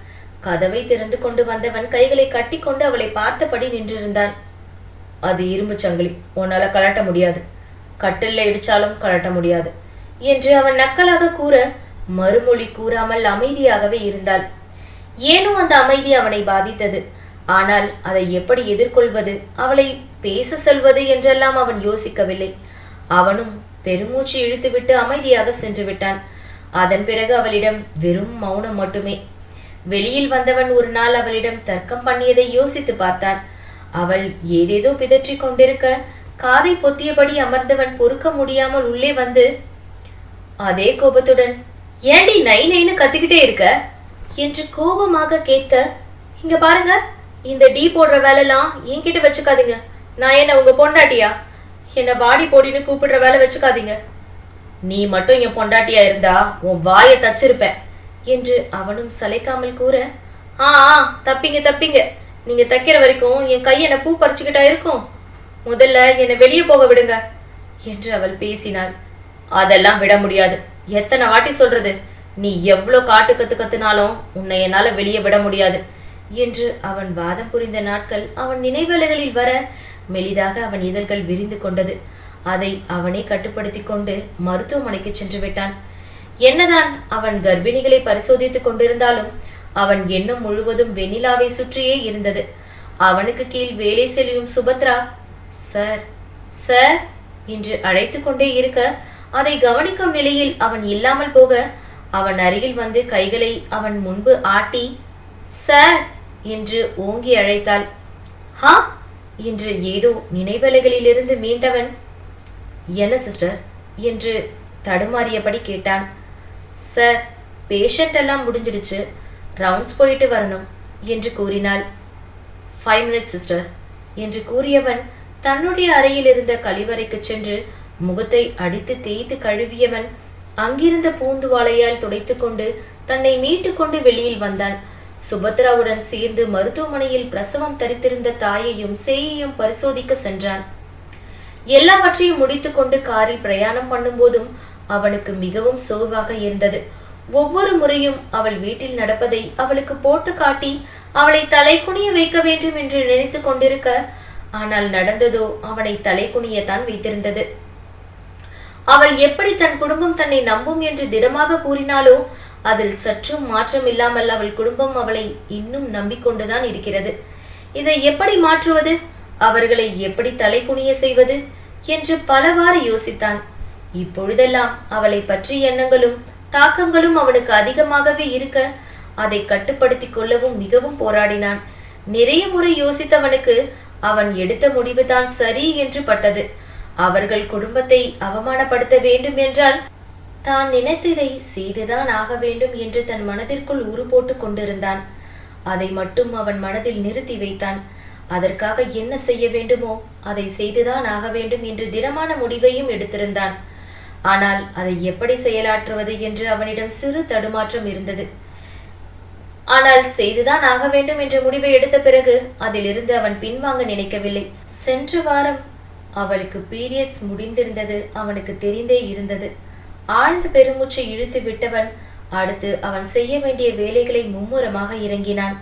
[SPEAKER 1] கதவை திறந்து கொண்டு வந்தவன் கைகளை கட்டி கொண்டு அவளை பார்த்தபடி நின்றிருந்தான். அது இரும்பு சங்கிலி, உன்னால கலட்ட முடியாது, கட்டில்ல இடிச்சாலும் கலட்ட முடியாது என்று அவன் நக்கலாக கூற மறுமொழி கூறாமல் அமைதியாகவே இருந்தாள். ஏனோ அந்த அமைதி அவனை பாதித்தது. ஆனால் அதை எப்படி எதிர்கொள்வது, அவளை பேச செல்வது என்றெல்லாம் அவன் யோசிக்கவில்லை. அவனும் பெருமூச்சு இழுத்துவிட்டு அமைதியாக சென்று விட்டான். அதன் பிறகு அவளிடம் வெறும் மௌனம் மட்டுமே. வெளியில் வந்தவன் ஒரு நாள் அவளிடம் தர்க்கம் பண்ணியதை யோசித்து பார்த்தான். அவள் ஏதேதோ பிதற்றி கொண்டிருக்க காதை பொத்தியபடி அமர்ந்தவன் பொறுக்க முடியாமல் உள்ளே வந்து அதே கோபத்துடன், ஏண்டி நை நைன்னு கத்திக்கிட்டே இருக்க என்று கோபமாக கேட்க, இங்க பாருங்க, இந்த டீ போடுற வேலைலாம் என்கிட்ட வச்சுக்காதீங்க. நான் என்ன உங்க பொண்டாட்டியா? என்ன வாடி போடின்னு கூப்பிடுற வேலை வச்சுக்காதீங்க. நீ மட்டும் என் பொண்டாட்டியா இருந்தா உன் வாயை தச்சிருப்பேன் என்று அவனும் சளைக்காமல் கூற, ஆ தப்பிங்க தப்பிங்க, நீங்க தைக்கிற வரைக்கும் என் கை என்ன பூ பறிச்சுக்கிட்டா இருக்கும். முதல்ல என்னை வெளியே போக விடுங்க என்று அவள் பேசினாள். அதெல்லாம் விட முடியாது. எத்தனை வாட்டி சொல்றது, நீ எவ்வளோ காட்டு கத்துனாலும் உன்னை என்னால வெளியே விட முடியாது என்று அவன் வாதம் புரிந்த நாட்கள் அவன் நினைவலைகளில் வர மெலிதாக அவன் இதழ்கள் விரிந்து கொண்டது. அதை அவனே கட்டுப்படுத்தி கொண்டு மருத்துவமனைக்கு சென்று விட்டான். என்னதான் அவன் கர்ப்பிணிகளை பரிசோதித்துக் கொண்டிருந்தாலும் அவன் எண்ணம் முழுவதும் வெண்ணிலாவை சுற்றியே இருந்தது. அவனுக்கு கீழ் வேலை செய்யும் சுபத்ரா சார் சார் என்று அழைத்து கொண்டே இருக்க அதை கவனிக்கும் நிலையில் அவன் இல்லாமல் போக அவன் அருகில் வந்து கைகளை அவன் முன்பு ஆட்டி சார் என்று ஓங்கி அழைத்தாள். ஹா என்று ஏதோ நினைவலைகளிலிருந்து மீண்டவன், என்ன சிஸ்டர் என்று தடுமாறியபடி கேட்டான். சார், பேஷண்ட் எல்லாம் முடிஞ்சிடுச்சு, ரவுண்ட்ஸ் போயிட்டு வரணும் என்று கூறினாள். 5 minutes சிஸ்டர் என்று கூறியவன் தன்னுடைய அறையில் இருந்த கழிவறைக்கு சென்று முகத்தை அடித்து தேய்த்து கழுவியவன் அங்கிருந்த பூந்துவாளையால் துடைத்து கொண்டு தன்னை மீட்டு கொண்டு வெளியில் வந்தான். சுபத்ராவுடன் சேர்ந்து மருத்துவமனையில் பிரசவம் தரித்திருந்த தாயையும் சேயையும் பரிசோதிக்க சென்றான். எல்லாவற்றையும் முடித்து கொண்டு காரில் பிரயாணம் பண்ணும்போதும் அவனுக்கு மிகவும் சோர்வாக இருந்தது. ஒவ்வொரு முறையும் அவள் வீட்டில் நடப்பதை அவளுக்கு போட்டு காட்டி அவளை தலை குனிய வைக்க வேண்டும் என்று நினைத்து கொண்டிருக்க, ஆனால் நடந்ததோ அவனை தலை குனியத்தான் வைத்திருந்தது. அவள் எப்படி தன் குடும்பம் தன்னை நம்பும் என்று திடமாக கூறினாலோ அதில் சற்றும் மாற்றம் இல்லாமல் அவள் குடும்பம் அவளை இன்னும் நம்பிக்கொண்டுதான் இருக்கிறது. இதை எப்படி மாற்றுவது, அவர்களை எப்படி தலை குனிய செய்வது என்று பலவாறு யோசித்தான். இப்பொழுதெல்லாம் அவளை பற்றிய எண்ணங்களும் தாக்கங்களும் அவனுக்கு அதிகமாகவே இருக்க அதை கட்டுப்படுத்தி கொள்ளவும் மிகவும் போராடினான். நிறைய முறை யோசித்தவனுக்கு அவன் எடுத்த முடிவுதான் சரி என்று பட்டது. அவர்கள் குடும்பத்தை அவமானப்படுத்த வேண்டும் என்றால் தான் நினைத்ததை செய்துதான் ஆக வேண்டும் என்று தன் மனதிற்குள் உரு போட்டு கொண்டிருந்தான். அதை மட்டும் அவன் மனதில் நிறுத்தி வைத்தான். அதற்காக என்ன செய்ய வேண்டுமோ அதை செய்துதான் ஆக வேண்டும் என்று திடமான முடிவையும் எடுத்திருந்தான். ஆனால் அதை எப்படி செயலாற்றுவது என்று அவனிடம் சிறு தடுமாற்றம் இருந்தது. ஆனால் செய்துதான் ஆக வேண்டும் என்ற முடிவை எடுத்த பிறகு அதிலிருந்து அவன் பின்வாங்க நினைக்கவில்லை. சென்ற வாரம் அவளுக்கு பீரியட்ஸ் முடிந்திருந்தது அவனுக்கு தெரிந்தே இருந்தது. ஆழ்ந்த பெருமூச்சை இழுத்து விட்டவன் அடுத்து அவன் செய்ய வேண்டிய வேலைகளை மும்முரமாக இறங்கினான்.